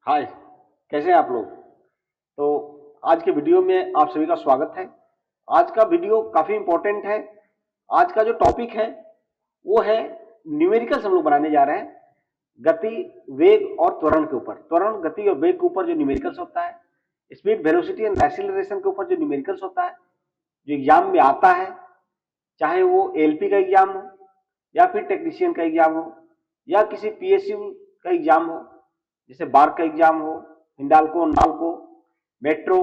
हाय, कैसे हैं आप लोग। तो आज के वीडियो में आप सभी का स्वागत है। आज का वीडियो काफी इंपॉर्टेंट है। आज का जो टॉपिक है वो है न्यूमेरिकल्स हम लोग बनाने जा रहे हैं गति, वेग और त्वरण के ऊपर। त्वरण, गति और वेग के ऊपर जो न्यूमेरिकल्स होता है, स्पीड, वेलोसिटी एंड एक्सीलरेशन के ऊपर जो न्यूमेरिकल्स होता है, जो एग्जाम में आता है, चाहे वो एलपी का एग्जाम हो या फिर टेक्नीशियन का एग्जाम हो या किसी पीएसयू का एग्जाम हो, जैसे बार का एग्जाम हो, हिंडाल्को, नाल्को, मेट्रो,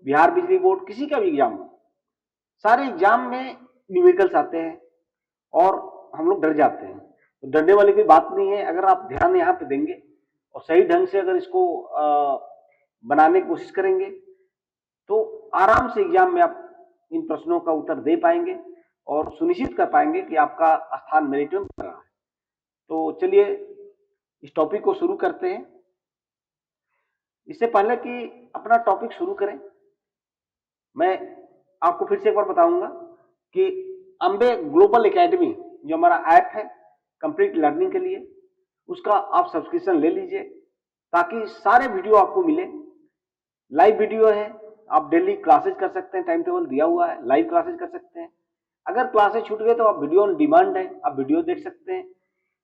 बिहार बिजली बोर्ड, किसी का भी एग्जाम हो, सारे एग्जाम में न्यूमेरिकल्स आते हैं और हम लोग डर जाते हैं। तो डरने वाली कोई बात नहीं है। अगर आप ध्यान यहाँ पे देंगे और सही ढंग से अगर इसको बनाने की कोशिश करेंगे तो आराम से एग्जाम में आप इन प्रश्नों का उत्तर दे पाएंगे और सुनिश्चित कर पाएंगे कि आपका स्थान मेरिट में बन रहा है। तो चलिए इस टॉपिक को शुरू करते हैं। इससे पहले कि अपना टॉपिक शुरू करें, मैं आपको फिर से एक बार बताऊंगा कि अंबे ग्लोबल एकेडमी जो हमारा ऐप है कंप्लीट लर्निंग के लिए, उसका आप सब्सक्रिप्शन ले लीजिए ताकि सारे वीडियो आपको मिले। लाइव वीडियो है, आप डेली क्लासेज कर सकते हैं, टाइम टेबल दिया हुआ है, लाइव क्लासेज कर सकते हैं। अगर क्लासेज छूट गए तो आप वीडियो ऑन डिमांड है, आप वीडियो देख सकते हैं।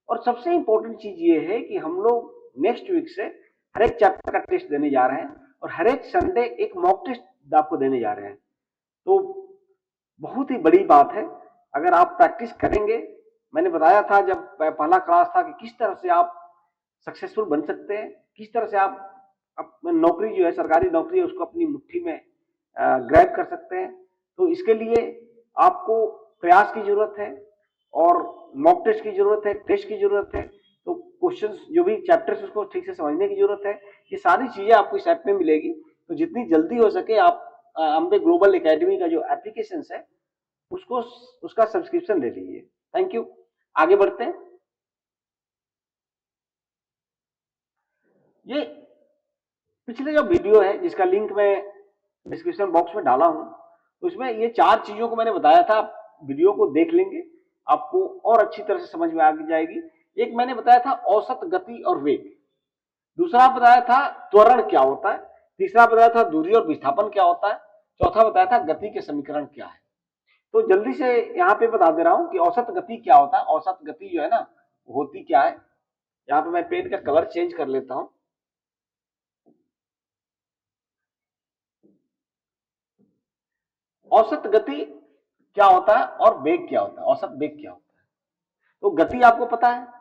और सबसे इंपॉर्टेंट चीज ये है कि हम लोग नेक्स्ट वीक से हर एक चैप्टर का टेस्ट देने जा रहे हैं और हर एक संडे एक मॉक टेस्ट आपको देने जा रहे हैं। तो बहुत ही बड़ी बात है अगर आप प्रैक्टिस करेंगे। मैंने बताया था जब पहला क्लास था कि किस तरह से आप सक्सेसफुल बन सकते हैं, किस तरह से आप नौकरी जो है, सरकारी नौकरी है, उसको अपनी मुट्ठी में ग्रैब कर सकते हैं। तो इसके लिए आपको प्रयास की जरूरत है और मॉक टेस्ट की जरूरत है, टेस्ट की जरूरत है। तो क्वेश्चंस जो भी चैप्टर्स उसको ठीक से समझने की जरूरत है। ये सारी चीजें आपको इस ऐप में मिलेगी। तो जितनी जल्दी हो सके आप अंबे ग्लोबल एकेडमी का जो एप्लीकेशन है उसको, उसका सब्सक्रिप्शन ले लीजिए। Thank you. आगे बढ़ते हैं। ये पिछले जो वीडियो है जिसका लिंक मैं डिस्क्रिप्शन बॉक्स में डाला हूं, उसमें ये 4 चीजों को मैंने बताया था। आप वीडियो को देख लेंगे, आपको और अच्छी तरह से समझ में आ जाएगी। एक मैंने बताया था औसत गति और वेग, दूसरा बताया था त्वरण क्या होता है, तीसरा बताया था दूरी और विस्थापन क्या होता है, चौथा बताया था गति के समीकरण क्या है। तो जल्दी से यहाँ पे बता दे रहा हूं कि औसत गति क्या होता है। औसत गति जो है ना, होती क्या है। यहाँ पे मैं पेन का कलर चेंज कर लेता हूं। औसत गति क्या होता है और वेग क्या होता है, औसत वेग क्या होता है। तो गति आपको पता है,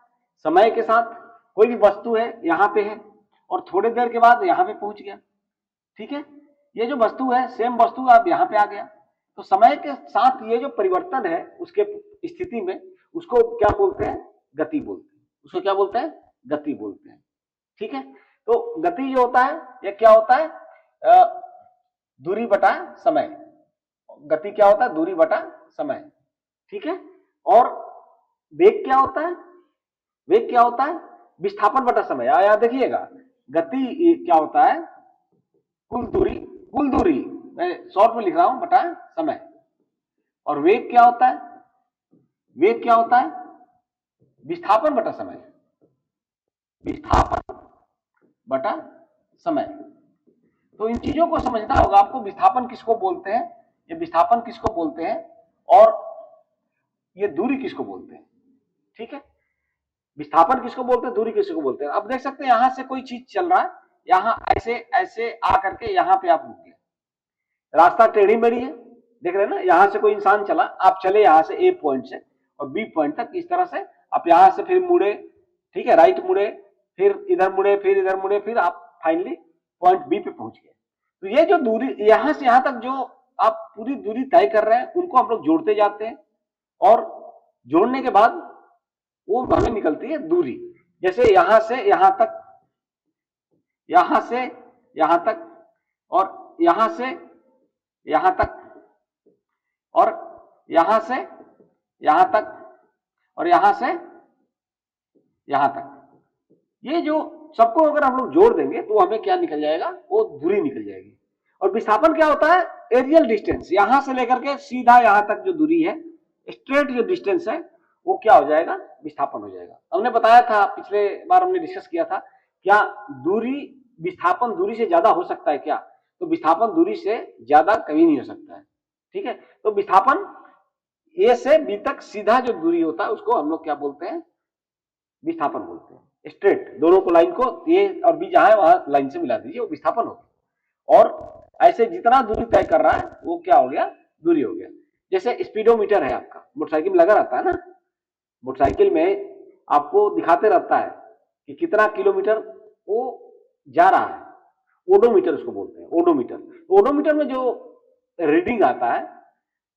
समय के साथ कोई भी वस्तु है, यहां पे है और थोड़ी देर के बाद यहां पे पहुंच गया, ठीक है। ये जो वस्तु है, सेम वस्तु आप यहां पे आ गया। तो समय के साथ ये जो परिवर्तन है उसके स्थिति में, उसको क्या बोलते हैं, गति बोलते हैं। उसको क्या बोलते हैं, गति बोलते हैं, ठीक है। तो गति जो होता है ये क्या होता है, दूरी बटा समय। गति क्या होता है, दूरी बटा समय, ठीक है। और वेग क्या होता है, वेग क्या होता है, विस्थापन बटा समय। याद देखिएगा, गति क्या होता है, कुल दूरी मैं शॉर्ट में लिख रहा हूं, बटा समय। और वेग क्या होता है, वेग क्या होता है, विस्थापन बटा समय, विस्थापन बटा समय। तो इन चीजों को समझना होगा आपको। विस्थापन किसको बोलते हैं, ये विस्थापन किसको बोलते हैं और ये दूरी किसको बोलते हैं, ठीक है। विस्थापन किसको बोलते हैं, दूरी किसको बोलते हैं। अब देख सकते हैं यहां से कोई चीज चल रहा है, यहां ऐसे ऐसे आ करके यहां पे आप रुक गए, रास्ता टेढ़ी मेढ़ी है, देख रहे हैं ना। यहां से कोई इंसान चला, आप चले यहां से ए पॉइंट से और बी पॉइंट तक, इस तरह से आप यहां से फिर मुड़े, ठीक है, राइट मुड़े, फिर इधर मुड़े, फिर इधर मुड़े, फिर आप फाइनली पॉइंट बी पे पहुंच गए। तो ये जो दूरी यहां से यहां तक जो आप पूरी दूरी तय कर रहे हैं, उनको हम लोग जोड़ते जाते हैं और जोड़ने के बाद वो हमें निकलती है दूरी। जैसे यहां से यहां तक, यहां से यहां तक, और यहां से यहां तक, और यहां से यहां तक, और यहां से यहां तक। ये जो सबको अगर हम लोग जोड़ देंगे तो हमें क्या निकल जाएगा, वो दूरी निकल जाएगी। और विस्थापन क्या होता है, एरियल डिस्टेंस, यहां से लेकर के सीधा यहां तक जो दूरी है, स्ट्रेट जो डिस्टेंस है, वो क्या हो जाएगा, विस्थापन हो जाएगा। हमने बताया था, पिछले बार हमने डिस्कस किया था, क्या दूरी विस्थापन दूरी से ज्यादा हो सकता है क्या? तो विस्थापन दूरी से ज्यादा कभी नहीं हो सकता है। ठीक है, तो विस्थापन ए से बी तक सीधा जो दूरी होता है उसको हम लोग क्या बोलते हैं? विस्थापन बोलते हैं। स्ट्रेट दोनों को, लाइन को ए और बी जहां है वहां लाइन से मिला दीजिए, वो विस्थापन हो गया। और ऐसे जितना दूरी तय कर रहा है वो क्या हो गया? दूरी हो गया। जैसे स्पीडोमीटर है आपका, मोटरसाइकिल में लगा रहता है ना, मोटरसाइकिल में आपको दिखाते रहता है कि कितना किलोमीटर वो जा रहा है। ओडोमीटर उसको बोलते हैं, ओडोमीटर। ओडोमीटर में जो रीडिंग आता है,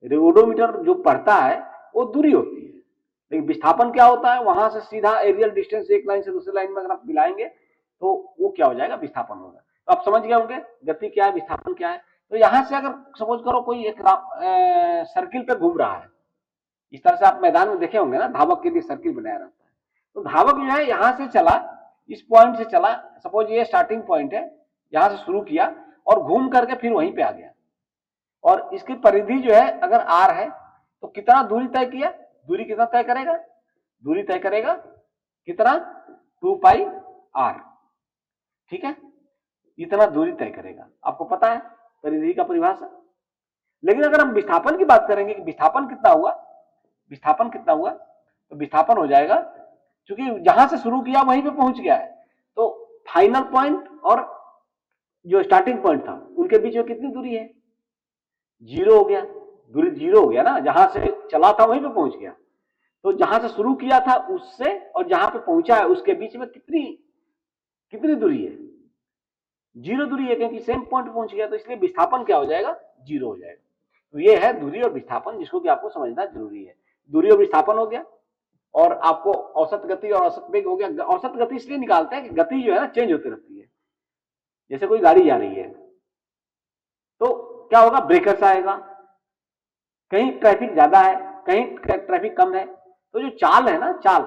ओडोमीटर जो पढ़ता है वो दूरी होती है। लेकिन विस्थापन क्या होता है? वहां से सीधा एरियल डिस्टेंस एक लाइन से दूसरी लाइन में अगर आप मिलाएंगे तो वो क्या हो जाएगा? विस्थापन होगा। तो आप समझ गए होंगे गति क्या है, विस्थापन क्या है। तो यहां से अगर सपोज करो कोई एक सर्किल पे घूम रहा है, इस तरह से आप मैदान में देखे होंगे ना, धावक के लिए सर्किल बनाया रहता है। तो धावक जो है यहां से चला, इस पॉइंट से चला, सपोज ये स्टार्टिंग पॉइंट है, यहां से शुरू किया और घूम करके फिर वहीं पे आ गया। और इसकी परिधि जो है अगर आर है तो कितना दूरी तय किया? दूरी कितना तय करेगा? दूरी तय करेगा कितना? 2 पाई आर। ठीक है, इतना दूरी तय करेगा। आपको पता है परिधि का परिभाषा। लेकिन अगर हम विस्थापन की बात करेंगे कि विस्थापन कितना हुआ, विस्थापन कितना हुआ, तो विस्थापन हो जाएगा, क्योंकि जहां से शुरू किया वहीं पे पहुंच गया है, तो फाइनल पॉइंट और जो स्टार्टिंग पॉइंट था उनके बीच में कितनी दूरी है? 0 हो गया। दूरी 0 हो गया ना, जहां से चला था वहीं पे पहुंच गया। तो जहां से शुरू किया था उससे और जहां पे पहुंचा है उसके बीच में कितनी कितनी दूरी है? 0 दूरी है, क्योंकि सेम पॉइंट पहुंच गया। तो इसलिए विस्थापन क्या हो जाएगा? 0 हो जाएगा। तो ये है दूरी और विस्थापन, जिसको कि आपको समझना जरूरी है। दूरी और विस्थापन हो गया, और आपको औसत गति और औसत वेग हो गया। औसत गति इसलिए निकालते हैं कि गति जो है ना चेंज होती रहती है। जैसे कोई गाड़ी जा रही है तो क्या होगा? ब्रेकर्स आएगा, कहीं ट्रैफिक ज्यादा है, कहीं ट्रैफिक कम है, तो जो चाल है ना, चाल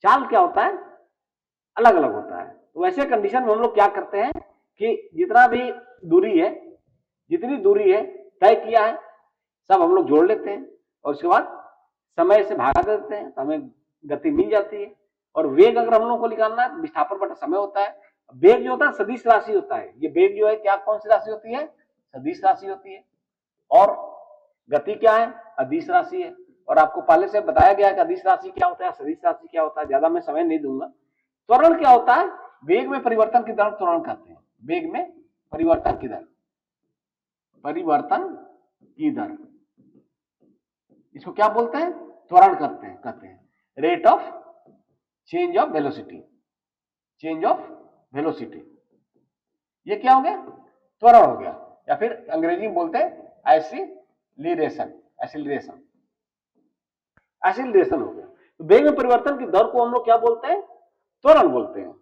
चाल क्या होता है? अलग अलग होता है। तो वैसे कंडीशन में हम लोग क्या करते हैं कि जितना भी दूरी है, जितनी दूरी है तय किया है, सब हम लोग जोड़ लेते हैं और उसके बाद समय से भागा देते हैं, तो हमें गति मिल जाती है। और वेग अगर हम लोग को निकालना है तो विस्थापन बटा समय होता है। वेग जो होता है सदिश राशि होता है। ये वेग जो है क्या, कौन सी राशि होती है? सदिश राशि होती है। और गति क्या है? अदिश राशि है। और आपको पहले से बताया गया कि अदिश राशि क्या होता है, सदिश राशि क्या होता है, ज्यादा मैं समय नहीं दूंगा। त्वरण क्या होता है? वेग में परिवर्तन की दर त्वरण कहते हैं। वेग में परिवर्तन की दर, परिवर्तन की दर, इसको क्या बोलते हैं? त्वरण कहते हैं rate of change of velocity, change of velocity. ये क्या हो गया? त्वरण हो गया, या फिर अंग्रेजी में बोलते हैं एक्सीलरेशन, एक्सीलरेशन, एक्सीलरेशन हो गया। तो वेग में परिवर्तन की दर को हम लोग क्या बोलते हैं? त्वरण बोलते हैं।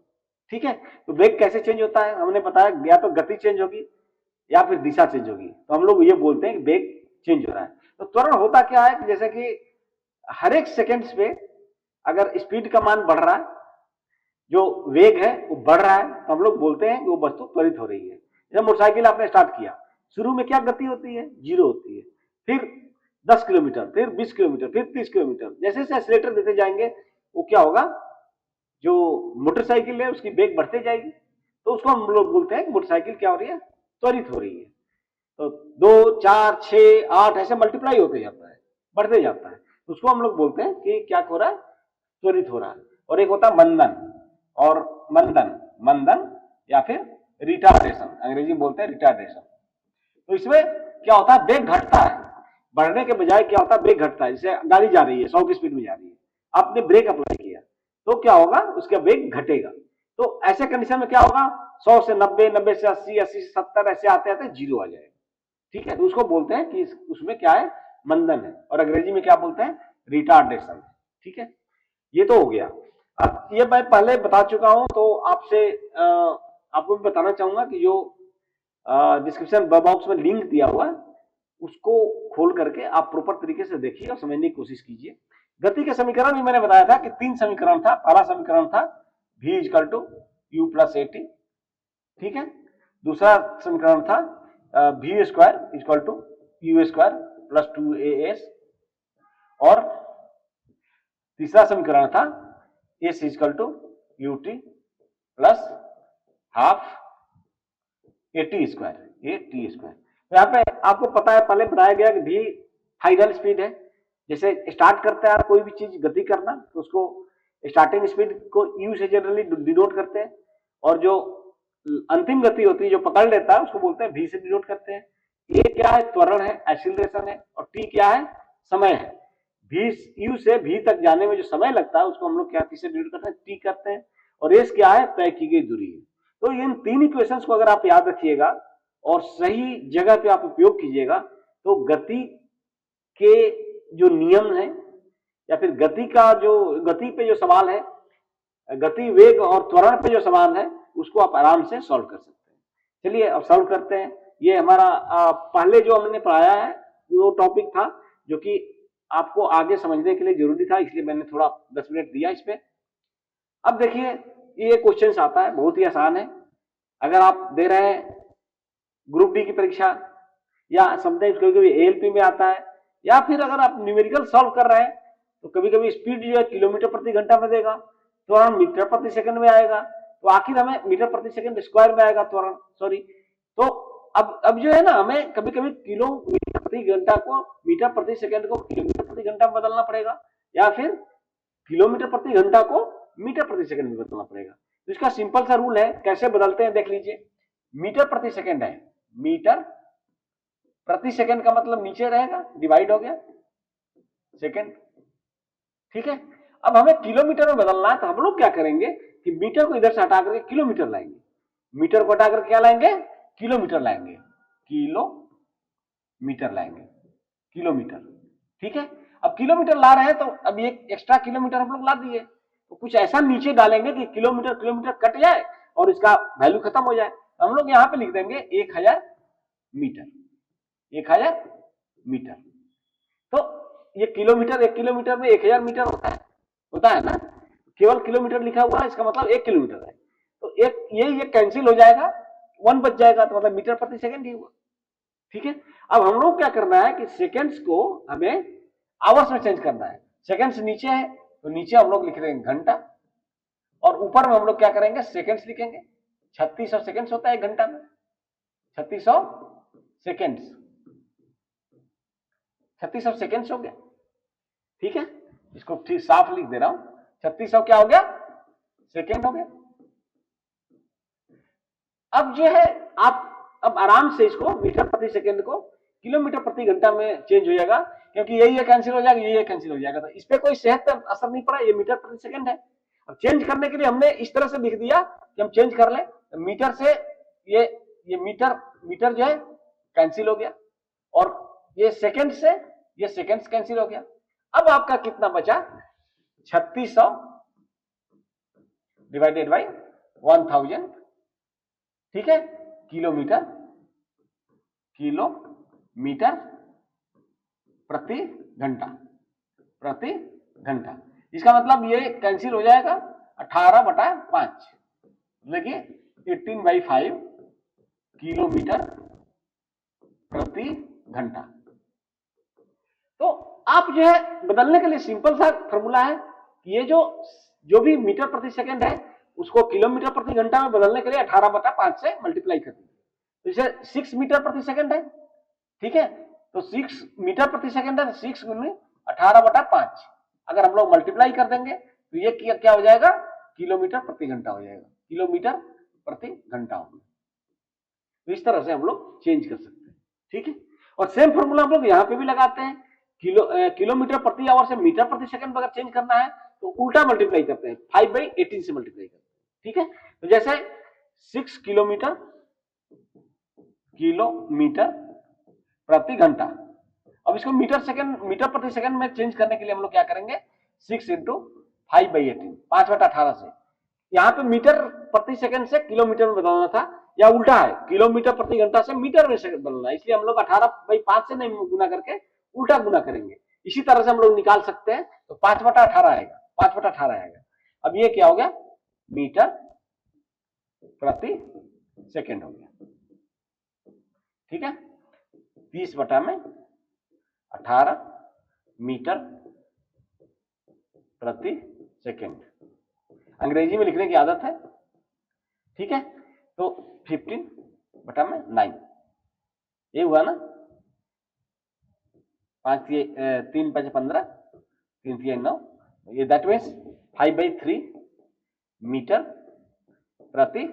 ठीक है, तो वेग कैसे चेंज होता है? हमने बताया, या तो गति चेंज होगी या फिर दिशा चेंज होगी, तो हम लोग ये बोलते हैं कि वेग चेंज हो रहा है। तो त्वरण होता क्या है कि जैसे कि हर एक सेकेंड्स पे अगर स्पीड का मान बढ़ रहा है, जो वेग है वो बढ़ रहा है, तो हम लोग बोलते हैं कि वो वस्तु त्वरित हो रही है। जब मोटरसाइकिल आपने स्टार्ट किया, शुरू में क्या गति होती है? 0 होती है। फिर 10 किलोमीटर, फिर 20 किलोमीटर, फिर 30 किलोमीटर, जैसे जैसे एक्सीलरेटर देते जाएंगे वो क्या होगा? जो मोटरसाइकिल है उसकी वेग बढ़ते जाएगी, तो उसको हम लोग बोलते हैं कि मोटरसाइकिल क्या हो रही है? त्वरित हो रही है। तो 2, 4, 6, 8 ऐसे मल्टीप्लाई होते जाता है, बढ़ते जाता है, उसको हम लोग बोलते हैं कि क्या हो रहा है? त्वरित हो रहा है। और एक होता है मंदन, और मंदन, मंदन या फिर रिटार्डेशन, अंग्रेजी में बोलते हैं रिटार्डेशन। तो इसमें क्या होता है? वेग घटता है, बढ़ने के बजाय क्या होता है? वेग घटता है। जैसे गाड़ी जा रही है 100 की स्पीड में जा रही है, आपने ब्रेक अप्लाई किया तो क्या होगा? उसका वेग घटेगा। तो ऐसे कंडीशन में क्या होगा? 100 से 90, 90 से 80, 80 से 70 ऐसे आते आते 0 आ जाएगा। ठीक है, तो उसको बोलते हैं कि उसमें क्या है? मंदन है, और अंग्रेजी में क्या बोलते हैं? रिटार्डेशन। ठीक है, ये तो हो गया। अब ये मैं पहले बता चुका हूं, तो आपसे आपको भी बताना चाहूंगा कि जो डिस्क्रिप्शन बॉक्स में लिंक दिया हुआ है उसको खोल करके आप प्रॉपर तरीके से देखिए और समझने की कोशिश कीजिए। गति के समीकरण भी मैंने बताया था कि 3 समीकरण था। पहला समीकरण था v = u + at, ठीक है। दूसरा समीकरण था v² = u² + 2as, और तीसरा समीकरण था s = ut + half A T square, A T square. तो यहाँ पे आपको पता है, पहले बताया गया कि भी फाइनल स्पीड है। जैसे स्टार्ट करते हैं आप कोई भी चीज गति करना, तो उसको स्टार्टिंग स्पीड को यू से जनरली डिनोट करते हैं, और जो अंतिम गति होती है जो पकड़ लेता है उसको बोलते हैं भी से डिनोट करते हैं। ए क्या है, त्वरण है, एक्सीलरेशन है, और टी क्या है, समय है। भी यू से भी तक जाने में जो समय लगता है उसको हम लोग क्या से डिनोट करते हैं, टी करते हैं। और एस क्या है, तय की गई दूरी है। तो इन तीन इक्वेशंस को अगर आप याद रखिएगा और सही जगह पे आप उपयोग कीजिएगा, तो गति के जो नियम है या फिर गति का जो गति पे जो सवाल है, गति वेग और त्वरण पे जो सवाल है, उसको आप आराम से सॉल्व कर सकते हैं। चलिए अब सॉल्व करते हैं। ये हमारा पहले जो हमने पढ़ाया है वो टॉपिक था जो कि आपको आगे समझने के लिए जरूरी था, इसलिए मैंने थोड़ा 10 मिनट दिया इस पे। अब देखिए ये क्वेश्चन आता है, बहुत ही आसान है। अगर आप दे रहे हैं ग्रुप डी की परीक्षा, या समटाइम्स कभी कभी एएलपी में आता है, या फिर अगर आप न्यूमेरिकल सॉल्व कर रहे हैं तो कभी कभी स्पीड जो है किलोमीटर प्रति घंटा में देगा, त्वरण मीटर प्रति सेकंड में आएगा, तो आखिर हमें मीटर प्रति सेकंड स्क्वायर में आएगा त्वरण, सॉरी। तो अब जो है ना, हमें कभी कभी किलोमीटर प्रति घंटा को मीटर प्रति सेकंड को किलोमीटर प्रति घंटा में बदलना पड़ेगा, या फिर किलोमीटर प्रति घंटा को मीटर प्रति सेकंड में बदलना पड़ेगा। तो इसका सिंपल सा रूल है, कैसे बदलते हैं देख लीजिए। मीटर प्रति सेकंड है, मीटर प्रति सेकंड का मतलब नीचे रहेगा, डिवाइड हो गया सेकंड, ठीक है। अब हमें किलोमीटर में बदलना है, तो हम लोग क्या करेंगे कि मीटर को इधर से हटा करके किलोमीटर लाएंगे, मीटर को हटा करके क्या लाएंगे, किलोमीटर लाएंगे, किलोमीटर लाएंगे, किलोमीटर, ठीक है। अब किलोमीटर ला रहे हैं तो अब ये एक्स्ट्रा किलोमीटर हम लोग ला दिए, तो कुछ ऐसा नीचे डालेंगे कि किलोमीटर किलोमीटर कट जाए और इसका वैल्यू खत्म हो जाए। हम लोग यहां पे लिख देंगे 1000 मीटर, 1000 मीटर। तो ये किलोमीटर, 1 किलोमीटर में 1000 मीटर होता है ना, केवल किलोमीटर लिखा हुआ है, इसका मतलब 1 किलोमीटर है। तो एक ये कैंसिल हो जाएगा, 1 बच जाएगा, तो मतलब मीटर प्रति सेकंड ही हुआ, ठीक है। अब हम लोग क्या करना है कि सेकंड्स को हमें आवर्स में चेंज करना है। सेकंड्स नीचे है तो नीचे हम लोग लिख देंगे घंटा, और ऊपर में हम लोग क्या करेंगे, सेकंड्स लिखेंगे। 3600 सेकंड्स होता है 1 घंटा में, 3600 सेकंड्स, 3600 सेकंड्स हो गया, ठीक है। इसको ठीक साफ लिख दे रहा हूं, 3600 क्या हो गया, सेकंड हो गया। अब जो है आप अब आराम से इसको मीटर प्रति सेकंड को किलोमीटर प्रति घंटा में चेंज हो जाएगा, क्योंकि यही कैंसिल हो जाएगा, यही कैंसिल हो जाएगा, तो इस पे कोई सेहत असर नहीं पड़ा, ये मीटर प्रति सेकंड है। अब चेंज करने के लिए हमने इस तरह से लिख दिया कि हम चेंज कर लें, तो मीटर से ये मीटर जो है कैंसिल हो गया, और ये सेकंड से ये सेकंड्स कैंसिल हो गया। अब आपका कितना बचा, 3600 डिवाइडेड बाई 1000, ठीक है, किलोमीटर प्रति घंटा, प्रति घंटा। इसका मतलब ये कैंसिल हो जाएगा 18/5, देखिए 18/5 किलोमीटर प्रति घंटा। तो आप जो है बदलने के लिए सिंपल सा फॉर्मूला है कि ये जो भी मीटर प्रति सेकंड है उसको किलोमीटर प्रति घंटा में बदलने के लिए 18/5 से मल्टीप्लाई कर दीजिए। तो इसे 6 मीटर प्रति सेकंड है, ठीक है, तो 6 मीटर प्रति सेकंड है, तो 6 गुने 18/5 अगर हम लोग मल्टीप्लाई कर देंगे तो ये क्या हो जाएगा, किलोमीटर प्रति घंटा हो जाएगा, किलोमीटर प्रति घंटा होगा। तो इस तरह से हम लोग चेंज कर सकते हैं, ठीक है। और सेम फॉर्मूला हम लोग यहां पे भी लगाते हैं, किलोमीटर प्रति आवर से मीटर प्रति सेकंड अगर चेंज करना है तो उल्टा मल्टीप्लाई करते हैं, 5/18 से मल्टीप्लाई करते हैं, ठीक है। तो जैसे 6 किलोमीटर प्रति घंटा, अब इसको मीटर प्रति सेकंड में चेंज करने के लिए हम लोग क्या करेंगे, 6 × 5/18, 5/18 से, यहां पे मीटर प्रति सेकंड से किलोमीटर में बदलना था, या उल्टा है, किलोमीटर प्रति घंटा से मीटर में बदलना है, इसलिए हम लोग 18/5 से नहीं गुना करके उल्टा गुना करेंगे। इसी तरह से हम लोग निकाल सकते हैं, तो 5/18 आएगा, 5/18 आएगा। अब ये क्या हो गया, मीटर प्रति सेकंड हो गया, ठीक है। 30/18 मीटर प्रति सेकंड, अंग्रेजी में लिखने की आदत है, ठीक है। तो 15/9 ये हुआ ना, 3 5 15, 3 3 9, ये दैट मीन्स 5/3 मीटर प्रति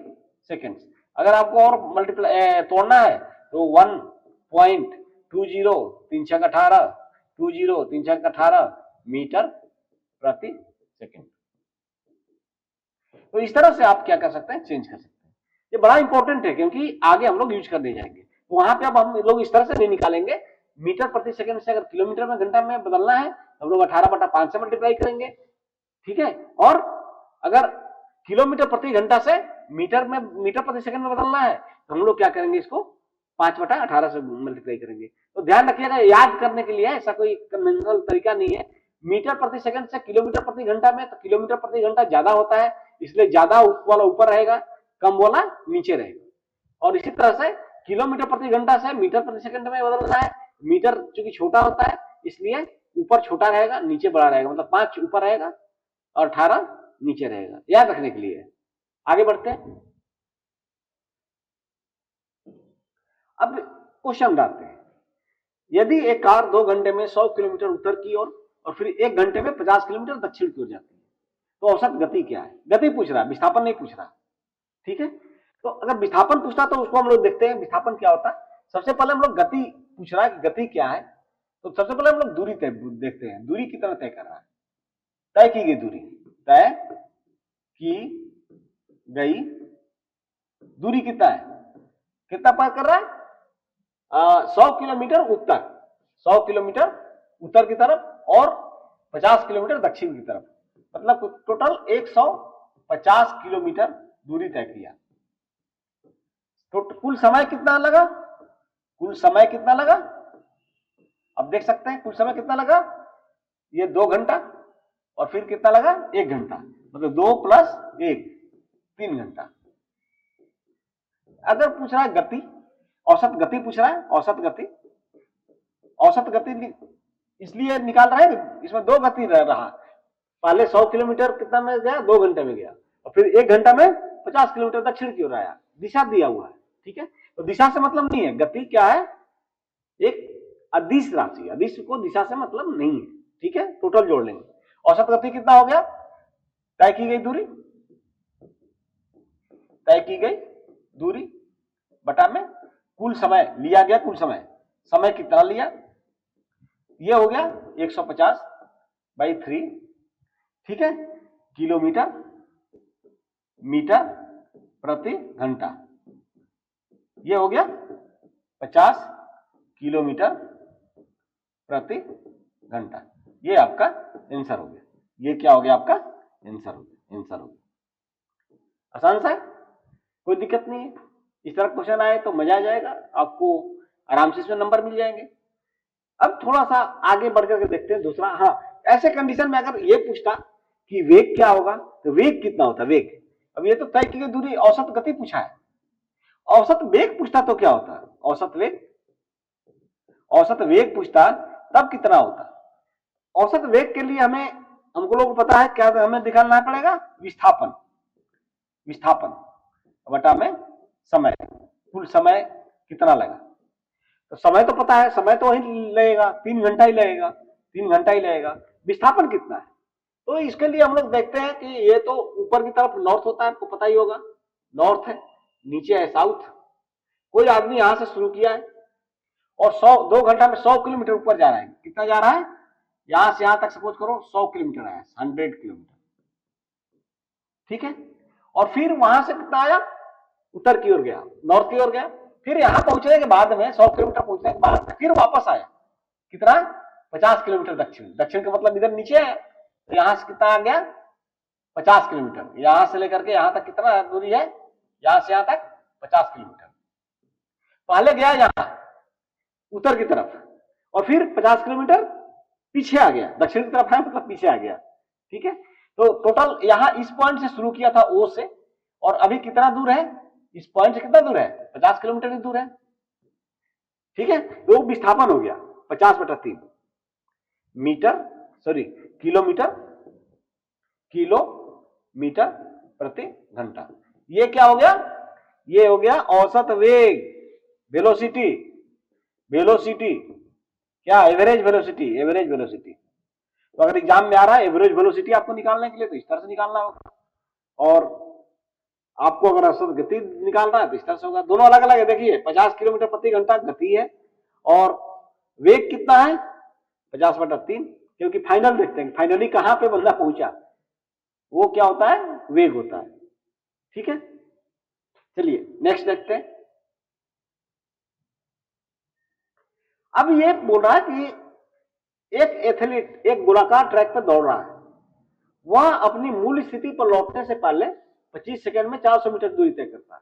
सेकेंड। अगर आपको और मल्टीप्लाई तोड़ना है तो 1.20 3 6 18 20 3 6 18 मीटर प्रति सेकेंड। तो इस तरह से आप क्या कर सकते हैं, चेंज कर सकते हैं। ये बड़ा इंपॉर्टेंट है क्योंकि आगे हम लोग यूज करने जाएंगे, तो वहां पे अब हम लोग इस तरह से नहीं निकालेंगे। मीटर प्रति सेकंड से अगर किलोमीटर में घंटा में बदलना है हम लोग 18/5 से मल्टीप्लाई करेंगे, ठीक है। और अगर किलोमीटर प्रति घंटा से मीटर प्रति सेकंड में बदलना है तो हम लोग क्या करेंगे, इसको 5/18 से मल्टीप्लाई करेंगे। तो ध्यान रखिएगा, याद करने के लिए ऐसा कोई कन्वेंशनल तरीका नहीं है। मीटर प्रति सेकंड से किलोमीटर प्रति घंटा में, तो किलोमीटर प्रति घंटा ज्यादा होता है, इसलिए ज्यादा वाला ऊपर रहेगा, कम वाला नीचे रहेगा। और इसी तरह से किलोमीटर प्रति घंटा से मीटर प्रति सेकंड में बदलना है, मीटर चूंकि छोटा होता है इसलिए ऊपर छोटा रहेगा, नीचे बड़ा रहेगा, मतलब 5 ऊपर रहेगा और 18 नीचे रहेगा, याद रखने के लिए। आगे बढ़ते हैं। अब क्वेश्चन डालते हैं, यदि एक कार 2 घंटे में 100 किलोमीटर उत्तर की ओर और फिर 1 घंटे में 50 किलोमीटर दक्षिण की ओर जाती है तो औसत गति क्या है? गति पूछ रहा है, विस्थापन नहीं पूछ रहा, ठीक है। तो अगर विस्थापन पूछता तो उसको हम लोग देखते हैं विस्थापन क्या होता है। सबसे पहले हम लोग गति पूछ रहा है कि गति क्या है, तो सबसे पहले हम लोग दूरी देखते हैं, दूरी कितना तय कर रहा है। तय की गई दूरी, तय की गई दूरी कितना है, कितना पार कर रहा है, 100 किलोमीटर उत्तर, 100 किलोमीटर उत्तर की तरफ और 50 किलोमीटर दक्षिण की तरफ, मतलब टोटल 150 किलोमीटर दूरी तय किया। तो कुल समय कितना लगा, कुल समय कितना लगा, अब देख सकते हैं कुल समय कितना लगा, ये 2 घंटा और फिर कितना लगा 1 घंटा, मतलब 2 + 1 3 घंटा। अगर पूछ रहा है गति, औसत गति पूछ रहा है, औसत गति, औसत गति इसलिए निकाल रहा है, इसमें 2 गति रहा, पहले 100 किलोमीटर कितना में गया, 2 घंटे में गया, और फिर 1 घंटा में 50 किलोमीटर दक्षिण की ओर आया, दिशा दिया हुआ है, ठीक है। तो दिशा से मतलब नहीं है, गति क्या है, एक अदिश राशि, अदिश को दिशा से मतलब नहीं है, ठीक है। टोटल जोड़ लेंगे, औसत गति कितना हो गया, तय की गई दूरी, तय की गई दूरी बटा में कुल समय लिया गया, कुल समय कितना लिया, ये हो गया 150/3, ठीक है, किलोमीटर मीटर प्रति घंटा, ये हो गया 50 किलोमीटर प्रति घंटा। ये आपका आंसर हो गया, ये क्या हो गया आपका आंसर हो गया, आंसर हो गया। आसान सा है, कोई दिक्कत नहीं है। इस तरह क्वेश्चन आए तो मजा आ जाएगा, आपको आराम से इसमें नंबर मिल जाएंगे। अब थोड़ा सा आगे बढ़ करके देखते हैं दूसरा। हाँ, ऐसे कंडीशन में अगर ये पूछता कि वेग क्या होगा तो वेग कितना होता, वेग, अब ये तो तय की गई दूरी, औसत गति पूछा है, औसत वेग पूछता तो क्या होता, औसत वेग, औसत वेग पूछता तब कितना होता। औसत वेग के लिए हमको लोग पता है क्या हमें दिखाना पड़ेगा, विस्थापन, विस्थापन बटा में समय, कुल समय कितना लगा। तो समय तो पता है, समय तो वही लगेगा, 3 घंटा ही लगेगा, 3 घंटा ही लगेगा। विस्थापन कितना है, तो इसके लिए हम लोग देखते हैं कि ये तो ऊपर की तरफ नॉर्थ होता है, आपको पता ही होगा, नॉर्थ है, नीचे है साउथ। कोई आदमी यहां से शुरू किया है और 2 घंटा में 100 किलोमीटर ऊपर जा रहा है, कितना जा रहा है, यहां से यहां तक सपोज करो 100 किलोमीटर आया, 100 किलोमीटर, ठीक है। और फिर वहां से कितना आया, उत्तर की ओर गया, नॉर्थ की ओर गया, फिर यहां पहुंचने के बाद में 100 किलोमीटर पहुंचने के बाद फिर वापस आया, कितना, 50 किलोमीटर दक्षिण, दक्षिण का मतलब इधर नीचे है, तो यहां से कितना आ गया 50 किलोमीटर, यहां से लेकर के यहां तक कितना दूरी है, यहां से यहां तक 50 किलोमीटर। पहले गया यहां उत्तर की तरफ और फिर 50 किलोमीटर पीछे आ गया, दक्षिण की तरफ है मतलब पीछे आ गया, ठीक है। तो टोटल यहां इस पॉइंट से शुरू किया था ओ से, और अभी कितना दूर है, इस पॉइंट से कितना दूर है, 50 किलोमीटर ही दूर है, ठीक है। तो विस्थापन हो गया 50/3 मीटर, सॉरी किलोमीटर, किलोमीटर प्रति घंटा। ये क्या हो गया, ये हो गया औसत वेग, वेलोसिटी, वेलोसिटी क्या, एवरेज वेलोसिटी, एवरेज वेलोसिटी। तो अगर एग्जाम में आ रहा है एवरेज वेलोसिटी आपको निकालने के लिए तो इस तरह से निकालना होगा, और आपको अगर औसत गति निकालना है तो इस तरह से होगा। दोनों अलग अलग है, देखिए 50 किलोमीटर प्रति घंटा गति है और वेग कितना है 50/3, क्योंकि फाइनल देखते हैं फाइनली कहां पे बंदा पहुंचा, वो क्या होता है, वेग होता है। ठीक है, चलिए नेक्स्ट देखते हैं। अब ये बोल रहा है कि एक एथलीट एक गोलाकार ट्रैक पर दौड़ रहा है, वह अपनी मूल स्थिति पर लौटने से पहले 25 सेकंड में 400 मीटर दूरी तय करता है,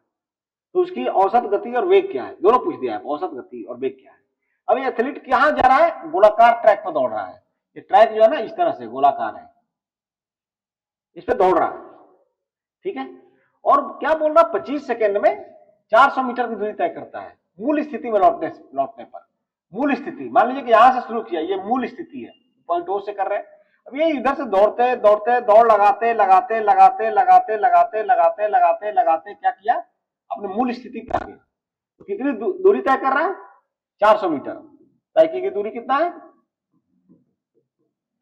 तो उसकी औसत गति और वेग क्या है, दोनों पूछ दिया है, औसत गति और वेग क्या है। अब ये एथलीट कहां जा रहा है, गोलाकार ट्रैक पर दौड़ रहा है, ये ट्रैक जो है ना इस तरह से गोलाकार है, इस पे दौड़ रहा है, ठीक है। और क्या बोल रहा है, 25 सेकंड में 400 मीटर की दूरी तय करता है मूल स्थिति में लौटने पर। मूल स्थिति मान लीजिए कि यहां से शुरू किया, ये मूल स्थिति है, पॉइंट ओ से कर रहे हैं। अब ये इधर से दौड़ते दौड़ते दौड़ लगाते लगाते लगाते लगाते लगाते लगाते लगाते लगाते क्या किया, अपने मूल स्थिति पे आ गए। तो कितनी दूरी तय कर रहा है, 400 मीटर। तय की गई दूरी कितना है,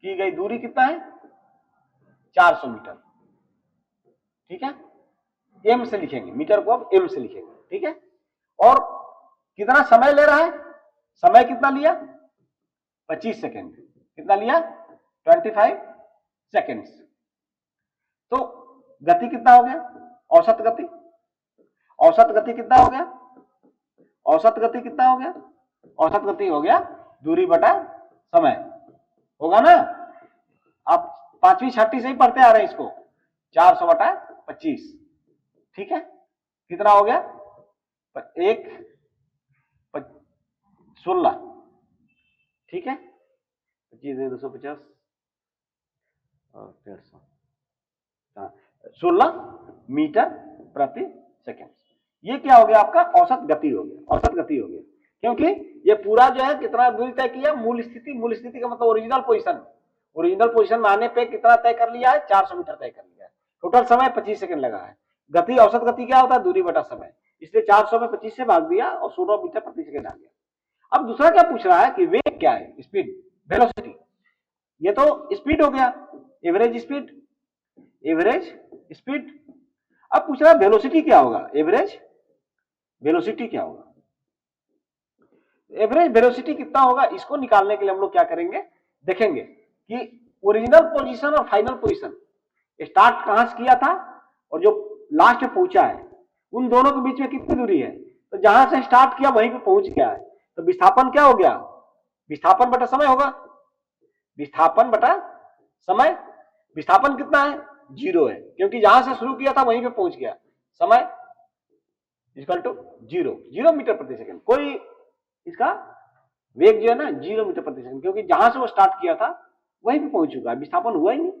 की गई दूरी कितना है, 400 मीटर। ठीक है, एम से लिखेंगे, मीटर को अब एम से लिखेंगे, ठीक है। और कितना समय ले रहा है, समय कितना लिया, 25 सेकेंड, कितना लिया, 25 सेकेंड्स। तो गति कितना हो गया, औसत गति, औसत गति कितना हो गया, औसत गति कितना हो गया, औसत गति हो गया दूरी बटा समय, होगा ना। आप 5वीं 6वीं से ही पढ़ते आ रहे हैं इसको, 400/25, ठीक है। कितना हो गया, 16, ठीक है, 25 250 और 150, 16 मीटर प्रति सेकेंड। ये क्या हो गया, आपका औसत गति हो गया, औसत गति हो गया, क्योंकि ये पूरा जो है कितना दूरी तय किया, मूल स्थिति, मूल स्थिति का मतलब ओरिजिनल पोजीशन, ओरिजिनल पोजीशन में आने पे कितना तय कर लिया है, 400 मीटर तय कर लिया है। टोटल समय 25 सेकंड लगा है। गति, औसत गति क्या होता है, दूरी बटा समय, इसलिए 400 में 25 से भाग दिया और 16 मीटर प्रति सेकंड आ गया। अब दूसरा क्या पूछ रहा है कि वेग क्या है, स्पीड, वेलोसिटी। ये तो स्पीड हो गया, एवरेज स्पीड, एवरेज स्पीड। अब पूछ रहा है वेलोसिटी क्या होगा, एवरेज वेलोसिटी क्या होगा, एवरेज वेलोसिटी कितना होगा, इसको निकालने के लिए हम लोग क्या करेंगे, देखेंगे कि ओरिजिनल पोजीशन और फाइनल पोजीशन, स्टार्ट कहां से किया था और जो लास्ट में पहुंचा है, उन दोनों के बीच में कितनी दूरी है। तो जहां से स्टार्ट किया वहीं पे पहुंच गया है, तो विस्थापन क्या हो गया, विस्थापन बटा समय होगा, विस्थापन बटा समय। विस्थापन कितना है, 0 है, क्योंकि जहां से शुरू किया था वहीं पे पहुंच गया। समय इक्वल टू 0 मीटर प्रति सेकंड। कोई इसका वेग जो है ना 0 मीटर प्रति सेकंड, क्योंकि जहां से वो स्टार्ट किया था वहीं पे पहुंच चुका है, विस्थापन हुआ ही नहीं।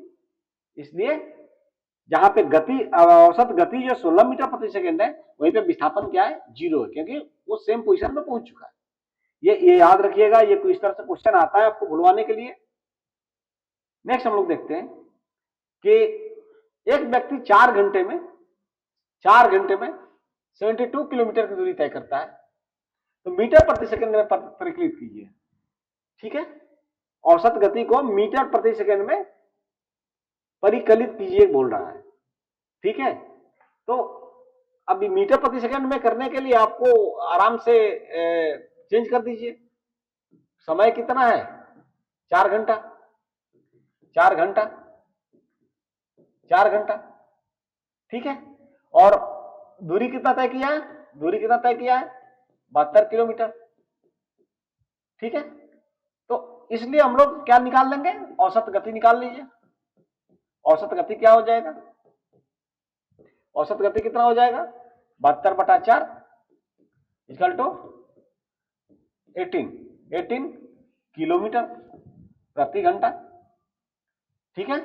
इसलिए जहां पे गति, औसत गति जो 16 मीटर प्रति सेकंड है, वहीं पे विस्थापन क्या है, 0 है, क्योंकि वो सेम पोजीशन में पहुंच चुका है। ये याद रखिएगा, ये कोई इस तरह से क्वेश्चन आता है आपको भुलवाने के लिए। नेक्स्ट हम लोग देखते हैं कि एक व्यक्ति 4 घंटे में 72 किलोमीटर की दूरी तय करता है, तो मीटर प्रति सेकंड में परिकलित कीजिए, ठीक है। औसत गति को मीटर प्रति सेकंड में परिकलित कीजिए बोल रहा है, ठीक है। तो अभी मीटर प्रति सेकंड में करने के लिए आपको आराम से चेंज कर दीजिए। समय कितना है, 4 घंटा, 4 घंटा, 4 घंटा, ठीक है। और दूरी कितना तय किया है, दूरी कितना तय किया है, 72 किलोमीटर, ठीक है। तो इसलिए हम लोग क्या निकाल लेंगे, औसत गति निकाल लीजिए। औसत गति क्या हो जाएगा, औसत गति कितना हो जाएगा, 72/4 इक्वल टू 18 किलोमीटर प्रति घंटा, ठीक है।